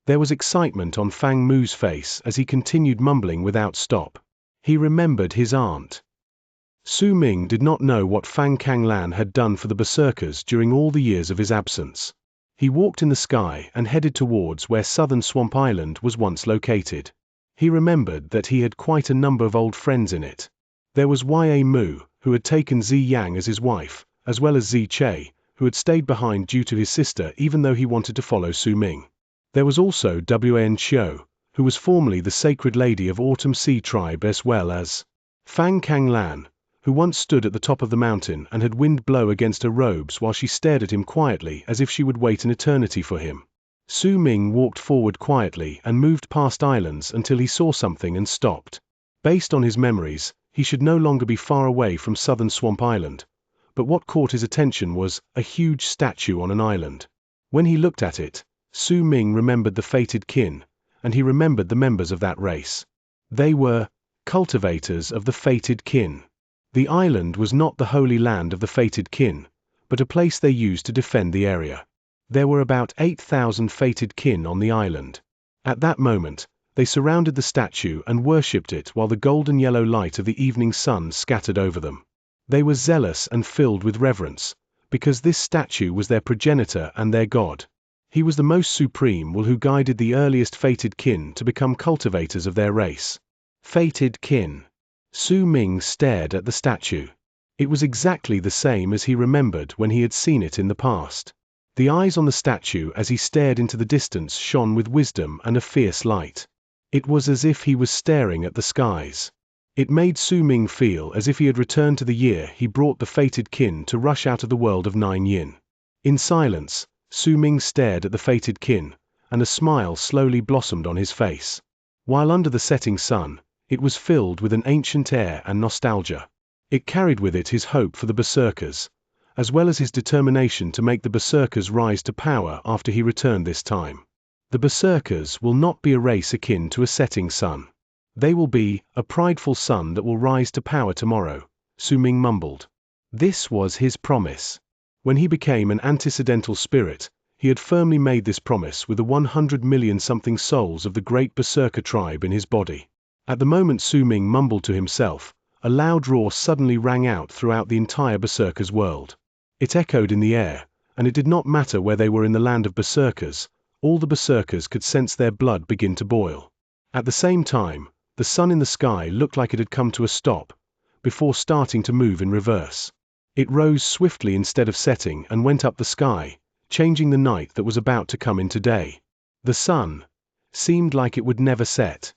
There was excitement on Fang Mu's face as he continued mumbling without stop. He remembered his aunt. Su Ming did not know what Fang Kanglan had done for the berserkers during all the years of his absence. He walked in the sky and headed towards where Southern Swamp Island was once located. He remembered that he had quite a number of old friends in it. There was Ya Mu, who had taken Zi Yang as his wife, as well as Zi Che, who had stayed behind due to his sister even though he wanted to follow Su Ming. There was also Wan Xiu, who was formerly the Sacred Lady of Autumn Sea Tribe, as well as Fang Kanglan, who once stood at the top of the mountain and had wind blow against her robes while she stared at him quietly as if she would wait an eternity for him. Su Ming walked forward quietly and moved past islands until he saw something and stopped. Based on his memories, he should no longer be far away from Southern Swamp Island. But what caught his attention was a huge statue on an island. When he looked at it, Su Ming remembered the fated kin, and he remembered the members of that race. They were cultivators of the fated kin. The island was not the holy land of the fated kin, but a place they used to defend the area. There were about 8,000 fated kin on the island. At that moment, they surrounded the statue and worshipped it while the golden yellow light of the evening sun scattered over them. They were zealous and filled with reverence, because this statue was their progenitor and their god. He was the most supreme one who guided the earliest fated kin to become cultivators of their race. Fated kin. Su Ming stared at the statue. It was exactly the same as he remembered when he had seen it in the past. The eyes on the statue as he stared into the distance shone with wisdom and a fierce light. It was as if he was staring at the skies. It made Su Ming feel as if he had returned to the year he brought the fated kin to rush out of the world of Nine Yin. In silence, Su Ming stared at the fated kin, and a smile slowly blossomed on his face. While under the setting sun, it was filled with an ancient air and nostalgia. It carried with it his hope for the berserkers, as well as his determination to make the berserkers rise to power after he returned this time. The berserkers will not be a race akin to a setting sun. They will be a prideful sun that will rise to power tomorrow, Su Ming mumbled. This was his promise. When he became an antecedental spirit, he had firmly made this promise with the 100 million something souls of the great berserker tribe in his body. At the moment Su Ming mumbled to himself, a loud roar suddenly rang out throughout the entire berserkers world. It echoed in the air, and it did not matter where they were in the land of berserkers, all the berserkers could sense their blood begin to boil. At the same time, the sun in the sky looked like it had come to a stop, before starting to move in reverse. It rose swiftly instead of setting and went up the sky, changing the night that was about to come into day. The sun seemed like it would never set.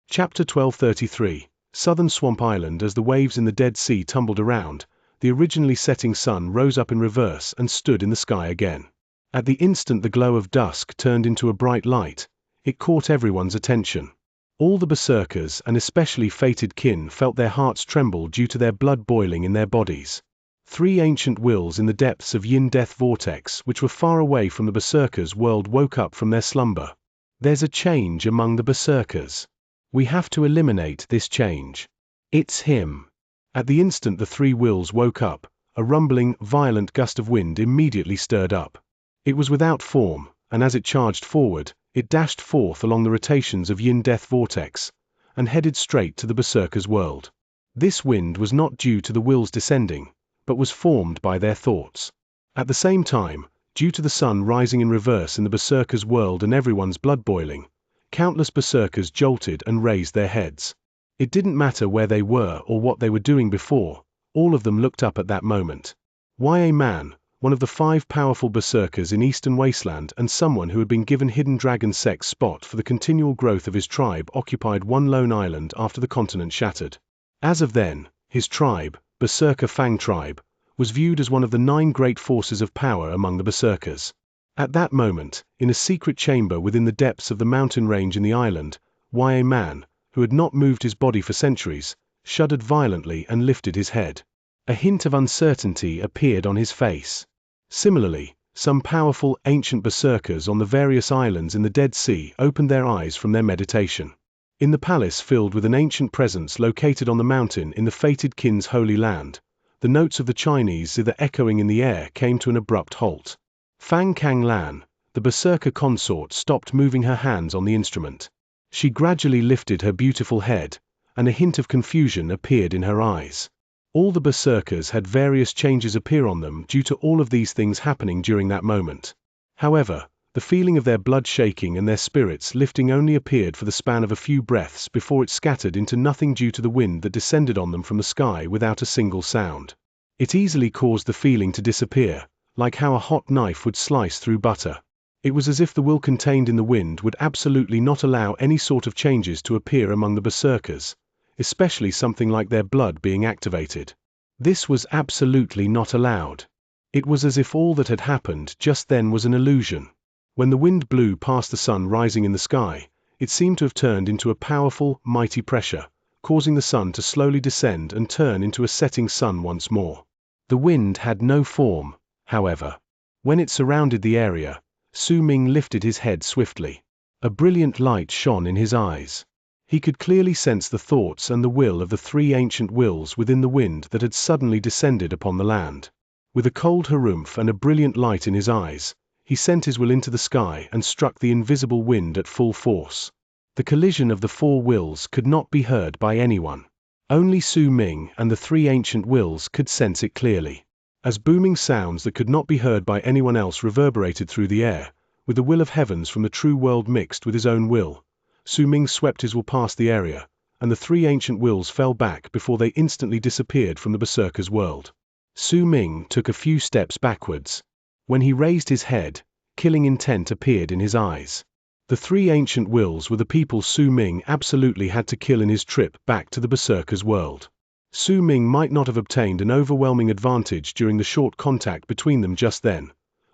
Chapter 1233, Southern Swamp Island. As the waves in the Dead Sea tumbled around, the originally setting sun rose up in reverse and stood in the sky again. At the instant the glow of dusk turned into a bright light, it caught everyone's attention. All the berserkers and especially fated kin felt their hearts tremble due to their blood boiling in their bodies. 3 ancient wills in the depths of Yin-Death Vortex which were far away from the berserkers' world woke up from their slumber. There's a change among the berserkers. We have to eliminate this change. It's him. At the instant the 3 wills woke up, a rumbling, violent gust of wind immediately stirred up. It was without form, and as it charged forward, it dashed forth along the rotations of Yin-Death Vortex, and headed straight to the berserkers' world. This wind was not due to the wills descending, but was formed by their thoughts. At the same time, due to the sun rising in reverse in the berserkers' world and everyone's blood boiling, countless berserkers jolted and raised their heads. It didn't matter where they were or what they were doing before, all of them looked up at that moment. Y.A. Man, one of the 5 powerful berserkers in Eastern Wasteland and someone who had been given Hidden Dragon Sex spot for the continual growth of his tribe, occupied one lone island after the continent shattered. As of then, his tribe, Berserker Fang Tribe, was viewed as one of the 9 great forces of power among the berserkers. At that moment, in a secret chamber within the depths of the mountain range in the island, Y.A. Man, who had not moved his body for centuries, shuddered violently and lifted his head. A hint of uncertainty appeared on his face. Similarly, some powerful, ancient berserkers on the various islands in the Dead Sea opened their eyes from their meditation. In the palace filled with an ancient presence located on the mountain in the fated kin's holy land, the notes of the Chinese zither echoing in the air came to an abrupt halt. Fang Kang Lan, the berserker consort, stopped moving her hands on the instrument. She gradually lifted her beautiful head, and a hint of confusion appeared in her eyes. All the berserkers had various changes appear on them due to all of these things happening during that moment. However, the feeling of their blood shaking and their spirits lifting only appeared for the span of a few breaths before it scattered into nothing due to the wind that descended on them from the sky without a single sound. It easily caused the feeling to disappear, like how a hot knife would slice through butter. It was as if the will contained in the wind would absolutely not allow any sort of changes to appear among the berserkers, especially something like their blood being activated. This was absolutely not allowed. It was as if all that had happened just then was an illusion. When the wind blew past the sun rising in the sky, it seemed to have turned into a powerful, mighty pressure, causing the sun to slowly descend and turn into a setting sun once more. The wind had no form, however. When it surrounded the area, Su Ming lifted his head swiftly. A brilliant light shone in his eyes. He could clearly sense the thoughts and the will of the 3 ancient wills within the wind that had suddenly descended upon the land. With a cold harumph and a brilliant light in his eyes, he sent his will into the sky and struck the invisible wind at full force. The collision of the 4 wills could not be heard by anyone. Only Su Ming and the 3 ancient wills could sense it clearly. As booming sounds that could not be heard by anyone else reverberated through the air, with the will of heavens from the true world mixed with his own will, Su Ming swept his will past the area, and the 3 ancient wills fell back before they instantly disappeared from the berserker's world. Su Ming took a few steps backwards. When he raised his head, killing intent appeared in his eyes. The 3 ancient wills were the people Su Ming absolutely had to kill in his trip back to the berserker's world. Su Ming might not have obtained an overwhelming advantage during the short contact between them just then,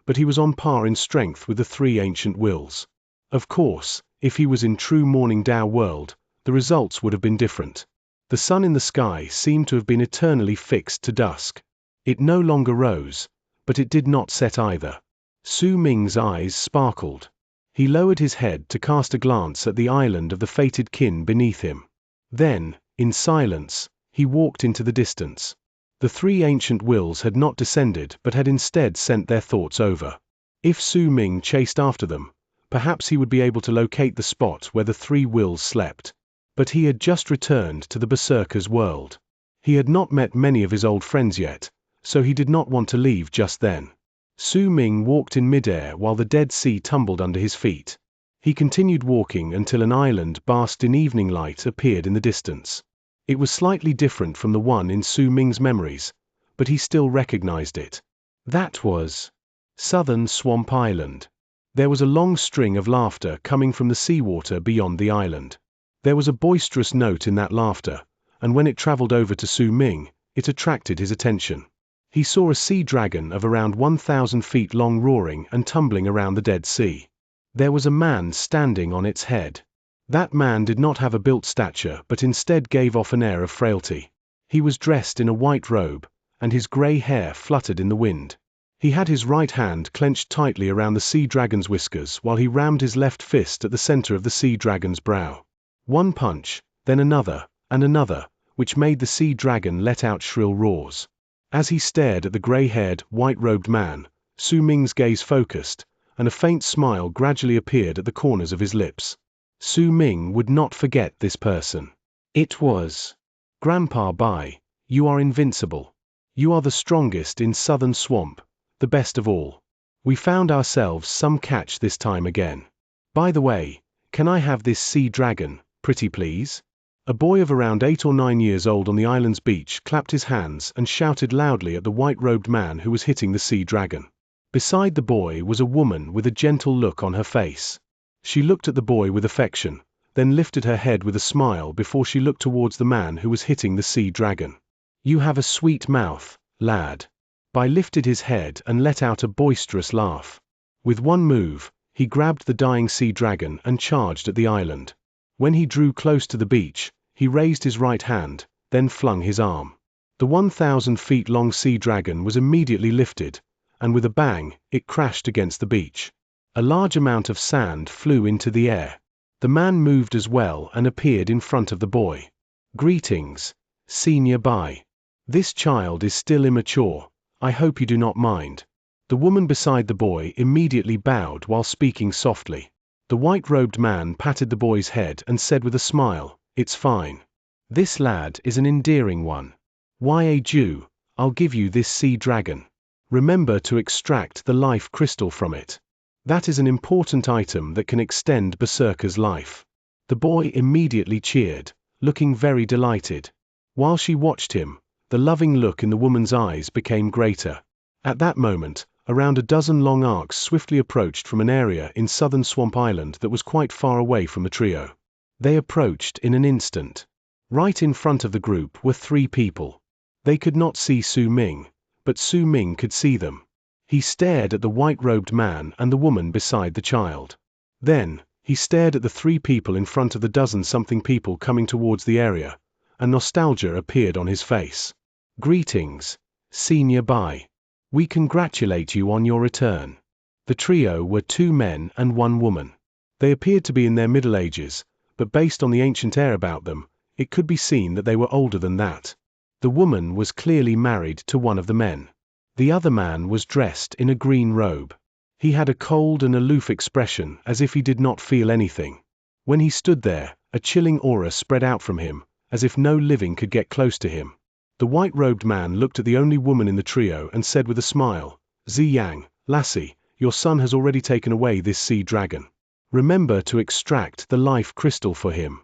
but he was on par in strength with the 3 ancient wills. Of course, If he was in true morning Tao world, the results would have been different. The sun in the sky seemed to have been eternally fixed to dusk. It no longer rose, but it did not set either. Su Ming's eyes sparkled. He lowered his head to cast a glance at the island of the fated kin beneath him. Then, in silence, he walked into the distance. The three ancient wills had not descended but had instead sent their thoughts over. If Su Ming chased after them, perhaps he would be able to locate the spot where the three wills slept. But he had just returned to the Berserker's world. He had not met many of his old friends yet, so he did not want to leave just then. Su Ming walked in midair while the Dead Sea tumbled under his feet. He continued walking until an island basked in evening light appeared in the distance. It was slightly different from the one in Su Ming's memories, but he still recognized it. That was Southern Swamp Island. There was a long string of laughter coming from the seawater beyond the island. There was a boisterous note in that laughter, and when it traveled over to Su Ming, it attracted his attention. He saw a sea dragon of around 1,000 feet long roaring and tumbling around the Dead Sea. There was a man standing on its head. That man did not have a built stature but instead gave off an air of frailty. He was dressed in a white robe, and his grey hair fluttered in the wind. He had his right hand clenched tightly around the sea dragon's whiskers while he rammed his left fist at the center of the sea dragon's brow. One punch, then another, and another, which made the sea dragon let out shrill roars. As he stared at the grey-haired, white-robed man, Su Ming's gaze focused, and a faint smile gradually appeared at the corners of his lips. Su Ming would not forget this person. It was Grandpa Bai. You are invincible. You are the strongest in Southern Swamp, the best of all. We found ourselves some catch this time again. By the way, can I have this sea dragon, pretty please? A boy of around 8 or 9 years old on the island's beach clapped his hands and shouted loudly at the white-robed man who was hitting the sea dragon. Beside the boy was a woman with a gentle look on her face. She looked at the boy with affection, then lifted her head with a smile before she looked towards the man who was hitting the sea dragon. You have a sweet mouth, lad. Bai lifted his head and let out a boisterous laugh. With one move, he grabbed the dying sea dragon and charged at the island. When he drew close to the beach, he raised his right hand, then flung his arm. The 1,000 feet long sea dragon was immediately lifted, and with a bang, it crashed against the beach. A large amount of sand flew into the air. The man moved as well and appeared in front of the boy. Greetings, Senior Bai. This child is still immature. I hope you do not mind. The woman beside the boy immediately bowed while speaking softly. The white-robed man patted the boy's head and said with a smile, "It's fine. This lad is an endearing one. Y.A. Jew, I'll give you this sea dragon. Remember to extract the life crystal from it. That is an important item that can extend Berserker's life." The boy immediately cheered, looking very delighted. While she watched him, the loving look in the woman's eyes became greater. At that moment, around a dozen long arcs swiftly approached from an area in Southern Swamp Island that was quite far away from the trio. They approached in an instant. Right in front of the group were 3 people. They could not see Su Ming, but Su Ming could see them. He stared at the white-robed man and the woman beside the child. Then, he stared at the 3 people in front of the dozen-something people coming towards the area, and nostalgia appeared on his face. Greetings, Senior Bai. We congratulate you on your return. The trio were 2 men and 1 woman. They appeared to be in their middle ages, but based on the ancient air about them, it could be seen that they were older than that. The woman was clearly married to one of the men. The other man was dressed in a green robe. He had a cold and aloof expression as if he did not feel anything. When he stood there, a chilling aura spread out from him, as if no living could get close to him. The white-robed man looked at the only woman in the trio and said with a smile, "Ziyang, lassie, your son has already taken away this sea dragon. Remember to extract the life crystal for him."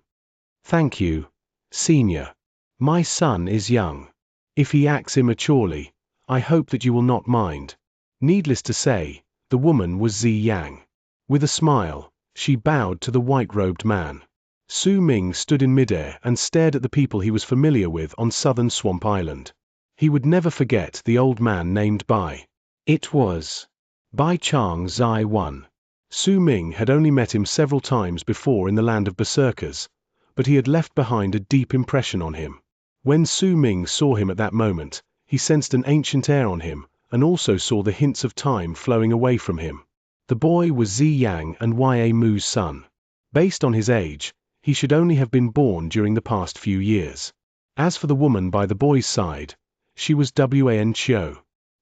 "Thank you, Senior. My son is young. If he acts immaturely, I hope that you will not mind." Needless to say, the woman was Ziyang. With a smile, she bowed to the white-robed man. Su Ming stood in midair and stared at the people he was familiar with on Southern Swamp Island. He would never forget the old man named Bai. It was Bai Chang Zai 1. Su Ming had only met him several times before in the land of berserkers, but he had left behind a deep impression on him. When Su Ming saw him at that moment, he sensed an ancient air on him, and also saw the hints of time flowing away from him. The boy was Xianxia and Ya Mu's son. Based on his age, he should only have been born during the past few years. As for the woman by the boy's side, she was Wan Chiu.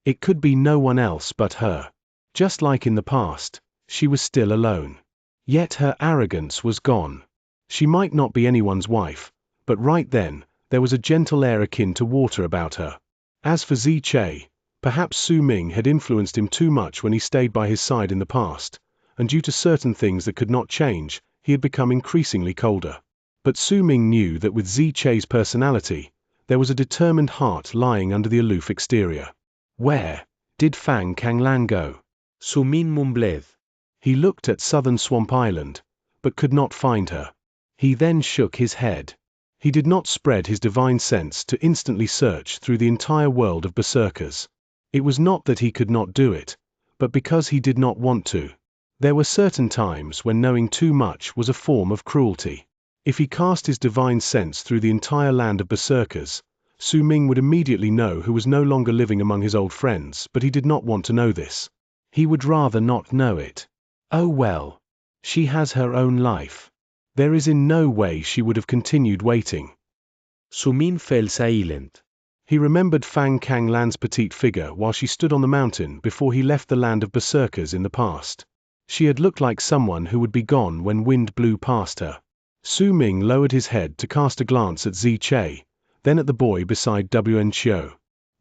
It could be no one else but her. Just like in the past, she was still alone. Yet her arrogance was gone. She might not be anyone's wife, but right then, there was a gentle air akin to water about her. As for Xianxia, perhaps Su Ming had influenced him too much when he stayed by his side in the past, and due to certain things that could not change, he had become increasingly colder. But Su Ming knew that with Xianxia's personality, there was a determined heart lying under the aloof exterior. Where did Fang Kanglan go? Su Ming mumbled. He looked at Southern Swamp Island, but could not find her. He then shook his head. He did not spread his divine sense to instantly search through the entire world of berserkers. It was not that he could not do it, but because he did not want to. There were certain times when knowing too much was a form of cruelty. If he cast his divine sense through the entire land of berserkers, Su Ming would immediately know who was no longer living among his old friends, but he did not want to know this. He would rather not know it. Oh well. She has her own life. There is in no way she would have continued waiting. Su Ming fell silent. He remembered Fang Kanglan's petite figure while she stood on the mountain before he left the land of berserkers in the past. She had looked like someone who would be gone when wind blew past her. Su Ming lowered his head to cast a glance at Xianxia, then at the boy beside Wan Chiu.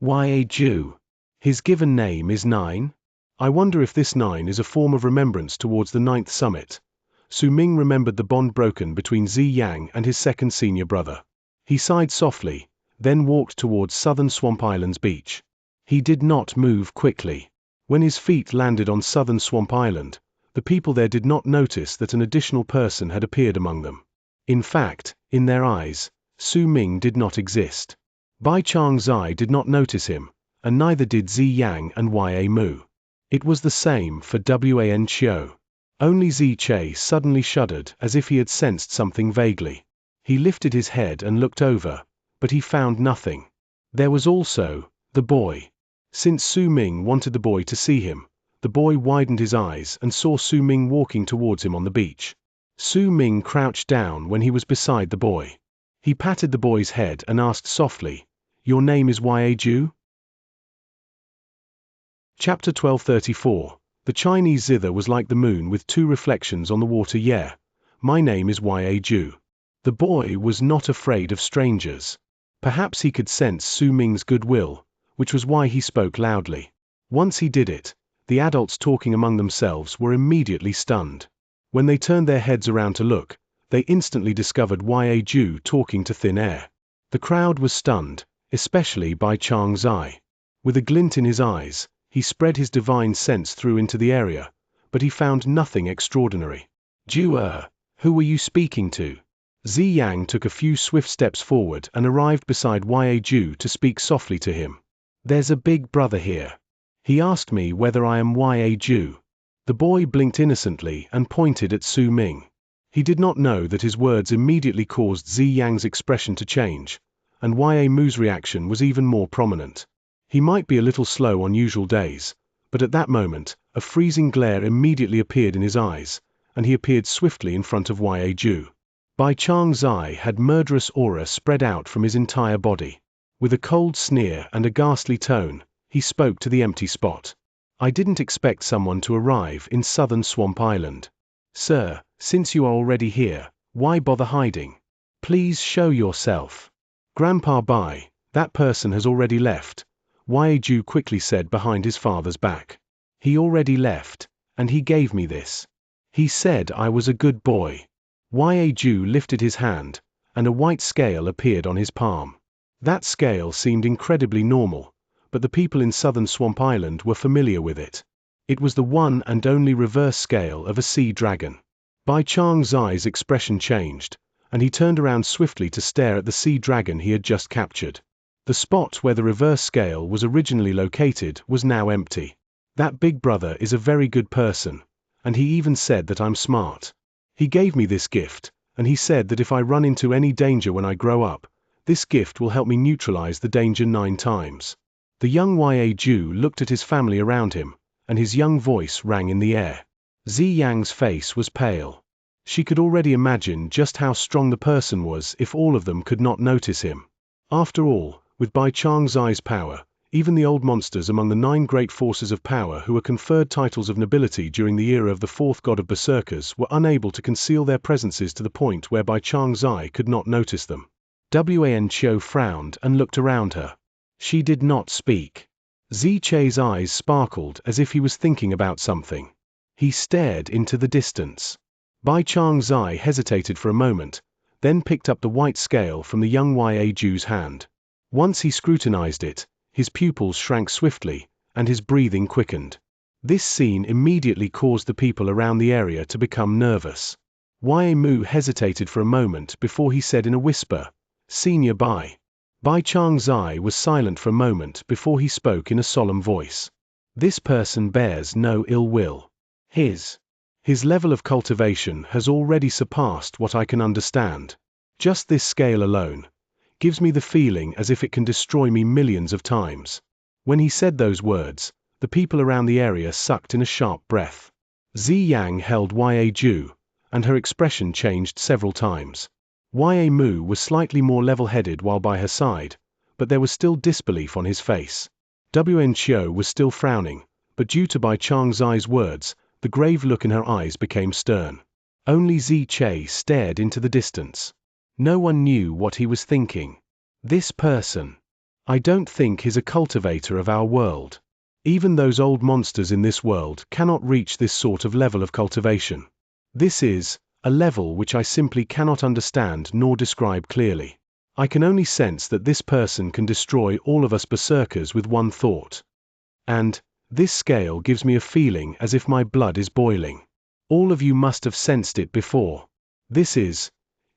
Ya Ju. His given name is 9? I wonder if this 9 is a form of remembrance towards the 9th summit. Su Ming remembered the bond broken between Xianxia and his second senior brother. He sighed softly, then walked towards Southern Swamp Island's beach. He did not move quickly. When his feet landed on Southern Swamp Island, the people there did not notice that an additional person had appeared among them. In fact, in their eyes, Su Ming did not exist. Bai Changzai did not notice him, and neither did Xianxia and Ya Mu. It was the same for Wan Chiu. Only Xianxia suddenly shuddered as if he had sensed something vaguely. He lifted his head and looked over, but he found nothing. There was also the boy. Since Su Ming wanted the boy to see him, the boy widened his eyes and saw Su Ming walking towards him on the beach. Su Ming crouched down when he was beside the boy. He patted the boy's head and asked softly, "Your name is Ya Ju?" Chapter 1234. The Chinese zither was like the moon with two reflections on the water. Yeah, my name is Ya Ju. The boy was not afraid of strangers. Perhaps he could sense Su Ming's goodwill, which was why he spoke loudly. Once he did it, the adults talking among themselves were immediately stunned. When they turned their heads around to look, they instantly discovered Ya Ju talking to thin air. The crowd was stunned, especially by Changzai. With a glint in his eyes, he spread his divine sense through into the area, but he found nothing extraordinary. "Ju, who were you speaking to?" Xianxia took a few swift steps forward and arrived beside Ya Ju to speak softly to him. "There's a big brother here. He asked me whether I am Ya Ju." The boy blinked innocently and pointed at Su Ming. He did not know that his words immediately caused Xianxia's expression to change, and Ya Mu's reaction was even more prominent. He might be a little slow on usual days, but at that moment, a freezing glare immediately appeared in his eyes, and he appeared swiftly in front of Ya Ju. Bai Changzai had murderous aura spread out from his entire body. With a cold sneer and a ghastly tone, he spoke to the empty spot. "I didn't expect someone to arrive in Southern Swamp Island. Sir, since you are already here, why bother hiding? Please show yourself." "Grandpa Bai, that person has already left," Ya Ju quickly said behind his father's back. "He already left, and he gave me this. He said I was a good boy." Ya Ju lifted his hand, and a white scale appeared on his palm. That scale seemed incredibly normal, but the people in Southern Swamp Island were familiar with it. It was the one and only reverse scale of a sea dragon. Bai Changzai's expression changed, and he turned around swiftly to stare at the sea dragon he had just captured. The spot where the reverse scale was originally located was now empty. "That big brother is a very good person, and he even said that I'm smart. He gave me this gift, and he said that if I run into any danger when I grow up, this gift will help me neutralize the danger 9 times. The young YA Jew looked at his family around him, and his young voice rang in the air. Xianxia's face was pale. She could already imagine just how strong the person was if all of them could not notice him. After all, with Bai Changzai's power, even the old monsters among the 9 great forces of power who were conferred titles of nobility during the era of the 4th god of berserkers were unable to conceal their presences to the point where Bai Changzai could not notice them. Xianxia frowned and looked around her. She did not speak. Zichei's eyes sparkled as if he was thinking about something. He stared into the distance. Bai Changzai hesitated for a moment, then picked up the white scale from the young YA Jew's hand. Once he scrutinized it, his pupils shrank swiftly, and his breathing quickened. This scene immediately caused the people around the area to become nervous. YA Mu hesitated for a moment before he said in a whisper, "Senior Bai." Bai Changzai was silent for a moment before he spoke in a solemn voice. "This person bears no ill will. His level of cultivation has already surpassed what I can understand. Just this scale alone gives me the feeling as if it can destroy me millions of times." When he said those words, the people around the area sucked in a sharp breath. Ziyang held YA Ju, and her expression changed several times. YA Mu was slightly more level-headed while by her side, but there was still disbelief on his face. Xianxia was still frowning, but due to Bai Changzai's words, the grave look in her eyes became stern. Only Zichei stared into the distance. No one knew what he was thinking. This person. I don't think he's a cultivator of our world. Even those old monsters in this world cannot reach this sort of level of cultivation. This is a level which I simply cannot understand nor describe clearly. I can only sense that this person can destroy all of us berserkers with one thought. And this scale gives me a feeling as if my blood is boiling. All of you must have sensed it before. This is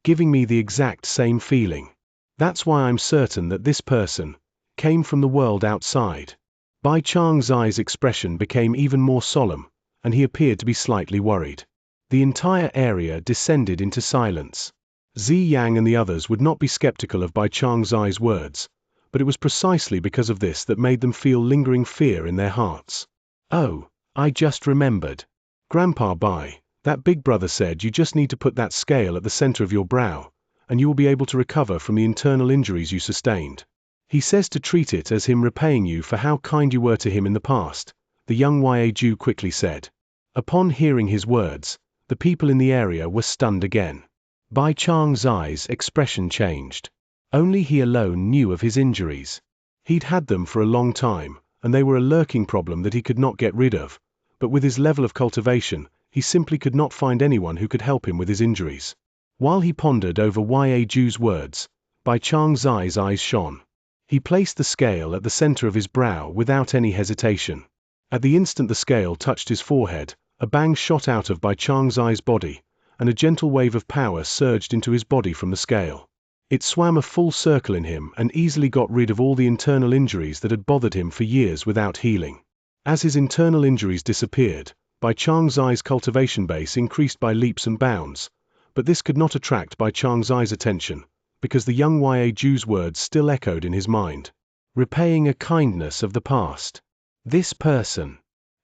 giving me the exact same feeling. That's why I'm certain that this person came from the world outside. Bai Changzai's expression became even more solemn, and he appeared to be slightly worried. The entire area descended into silence. Ziyang and the others would not be skeptical of Bai Changzai's words, but it was precisely because of this that made them feel lingering fear in their hearts. "Oh, I just remembered. Grandpa Bai, that big brother said you just need to put that scale at the center of your brow, and you will be able to recover from the internal injuries you sustained. He says to treat it as him repaying you for how kind you were to him in the past," the young YA Jew quickly said. Upon hearing his words, the people in the area were stunned again. Bai Changzai's expression changed. Only he alone knew of his injuries. He'd had them for a long time, and they were a lurking problem that he could not get rid of, but with his level of cultivation, he simply could not find anyone who could help him with his injuries. While he pondered over YA Ju's words, Bai Changzai's eyes shone. He placed the scale at the center of his brow without any hesitation. At the instant the scale touched his forehead, a bang shot out of Bai Changzai's body, and a gentle wave of power surged into his body from the scale. It swam a full circle in him and easily got rid of all the internal injuries that had bothered him for years without healing. As his internal injuries disappeared, Bai Changzai's cultivation base increased by leaps and bounds, but this could not attract Bai Changzai's attention, because the young YA Jew's words still echoed in his mind. Repaying a kindness of the past. This person.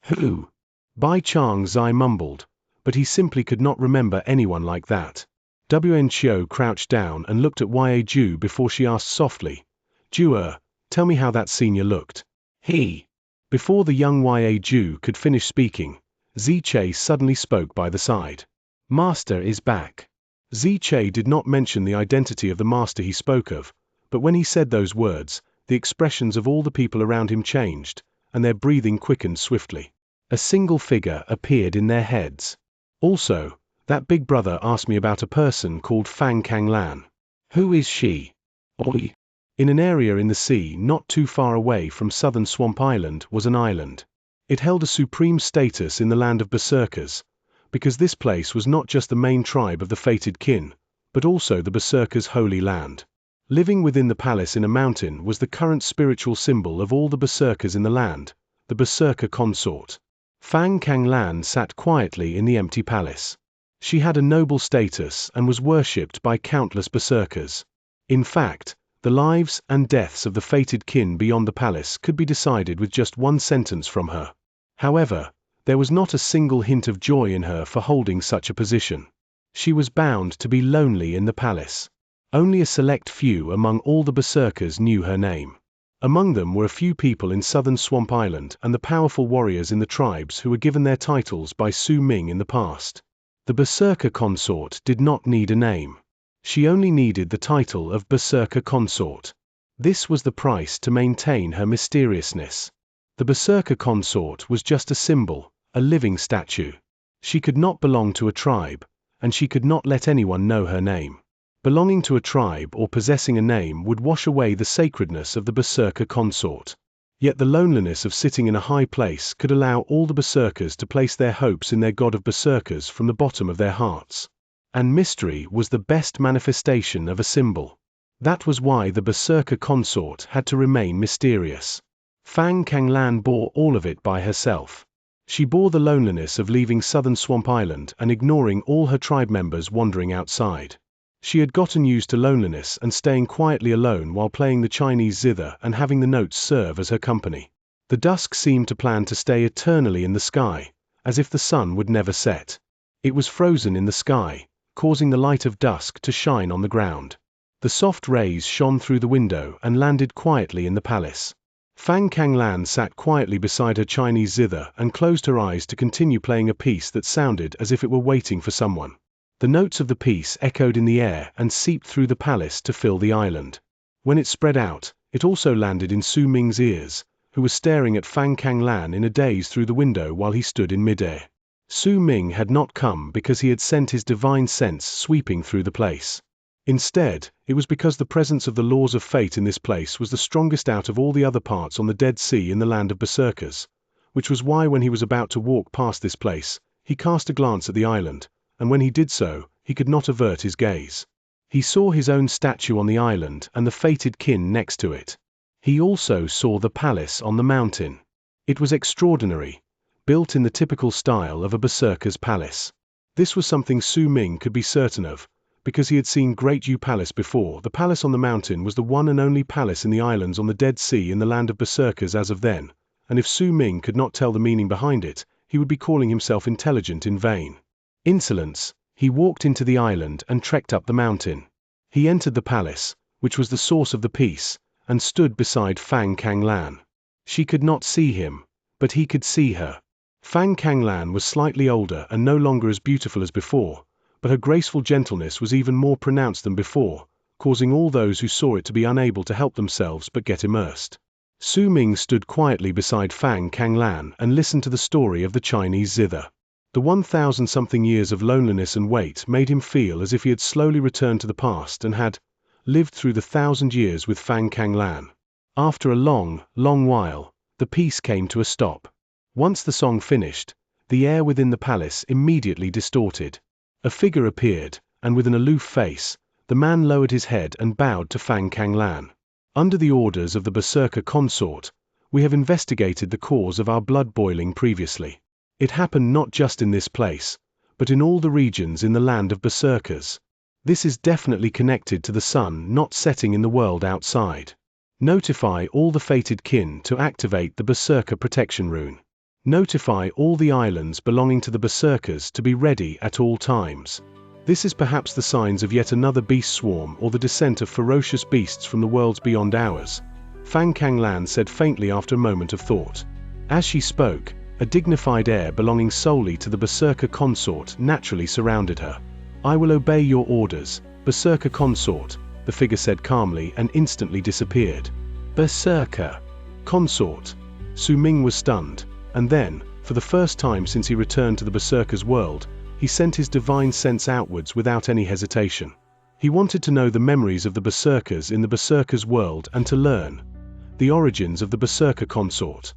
Who? Bai Changzai mumbled, but he simply could not remember anyone like that. Xianxia crouched down and looked at YA Jew before she asked softly, "Jewer, tell me how that senior looked." He. Before the young YA Jew could finish speaking, Zichei suddenly spoke by the side. "Master is back." Zichei did not mention the identity of the master he spoke of, but when he said those words, the expressions of all the people around him changed, and their breathing quickened swiftly. A single figure appeared in their heads. "Also, that big brother asked me about a person called Fang Kanglan. Who is she?" Oi. In an area in the sea not too far away from southern Swamp Island was an island. It held a supreme status in the land of berserkers, because this place was not just the main tribe of the fated kin, but also the berserkers' holy land. Living within the palace in a mountain was the current spiritual symbol of all the berserkers in the land, the berserker consort. Fang Kanglan sat quietly in the empty palace. She had a noble status and was worshipped by countless berserkers. In fact, the lives and deaths of the fated kin beyond the palace could be decided with just one sentence from her. However, there was not a single hint of joy in her for holding such a position. She was bound to be lonely in the palace. Only a select few among all the berserkers knew her name. Among them were a few people in southern Swamp Island and the powerful warriors in the tribes who were given their titles by Su Ming in the past. The berserker consort did not need a name. She only needed the title of berserker consort. This was the price to maintain her mysteriousness. The berserker consort was just a symbol, a living statue. She could not belong to a tribe, and she could not let anyone know her name. Belonging to a tribe or possessing a name would wash away the sacredness of the berserker consort. Yet the loneliness of sitting in a high place could allow all the berserkers to place their hopes in their god of berserkers from the bottom of their hearts. And mystery was the best manifestation of a symbol. That was why the berserker consort had to remain mysterious. Fang Kanglan bore all of it by herself. She bore the loneliness of leaving southern Swamp Island and ignoring all her tribe members wandering outside. She had gotten used to loneliness and staying quietly alone while playing the Chinese zither and having the notes serve as her company. The dusk seemed to plan to stay eternally in the sky, as if the sun would never set. It was frozen in the sky, causing the light of dusk to shine on the ground. The soft rays shone through the window and landed quietly in the palace. Fang Kanglan sat quietly beside her Chinese zither and closed her eyes to continue playing a piece that sounded as if it were waiting for someone. The notes of the piece echoed in the air and seeped through the palace to fill the island. When it spread out, it also landed in Su Ming's ears, who was staring at Fang Kanglan in a daze through the window while he stood in midair. Su Ming had not come because he had sent his divine sense sweeping through the place. Instead, it was because the presence of the laws of fate in this place was the strongest out of all the other parts on the Dead Sea in the land of berserkers, which was why when he was about to walk past this place, he cast a glance at the island, and when he did so, he could not avert his gaze. He saw his own statue on the island and the fated kin next to it. He also saw the palace on the mountain. It was extraordinary, built in the typical style of a berserker's palace. This was something Su Ming could be certain of, because he had seen Great Yu Palace before. The palace on the mountain was the one and only palace in the islands on the Dead Sea in the land of berserkers as of then, and if Su Ming could not tell the meaning behind it, he would be calling himself intelligent in vain. Insolence, he walked into the island and trekked up the mountain. He entered the palace, which was the source of the piece, and stood beside Fang Kanglan. She could not see him, but he could see her. Fang Kanglan was slightly older and no longer as beautiful as before, but her graceful gentleness was even more pronounced than before, causing all those who saw it to be unable to help themselves but get immersed. Su Ming stood quietly beside Fang Kanglan and listened to the story of the Chinese zither. The 1,000-something years of loneliness and wait made him feel as if he had slowly returned to the past and had lived through the 1,000 years with Fang Kanglan. After a long, long while, the piece came to a stop. Once the song finished, the air within the palace immediately distorted. A figure appeared, and with an aloof face, the man lowered his head and bowed to Fang Kanglan. Under the orders of the berserker consort, we have investigated the cause of our blood boiling previously. It happened not just in this place, but in all the regions in the land of berserkers. This is definitely connected to the sun not setting in the world outside. Notify all the fated kin to activate the berserker protection rune. Notify all the islands belonging to the berserkers to be ready at all times. This is perhaps the signs of yet another beast swarm or the descent of ferocious beasts from the worlds beyond ours, Fang Kanglan said faintly after a moment of thought. As she spoke, a dignified air belonging solely to the berserker consort naturally surrounded her. I will obey your orders, berserker consort, the figure said calmly and instantly disappeared. Berserker consort. Su Ming was stunned, and then, for the first time since he returned to the berserker's world, he sent his divine sense outwards without any hesitation. He wanted to know the memories of the berserkers in the berserker's world and to learn the origins of the berserker consort.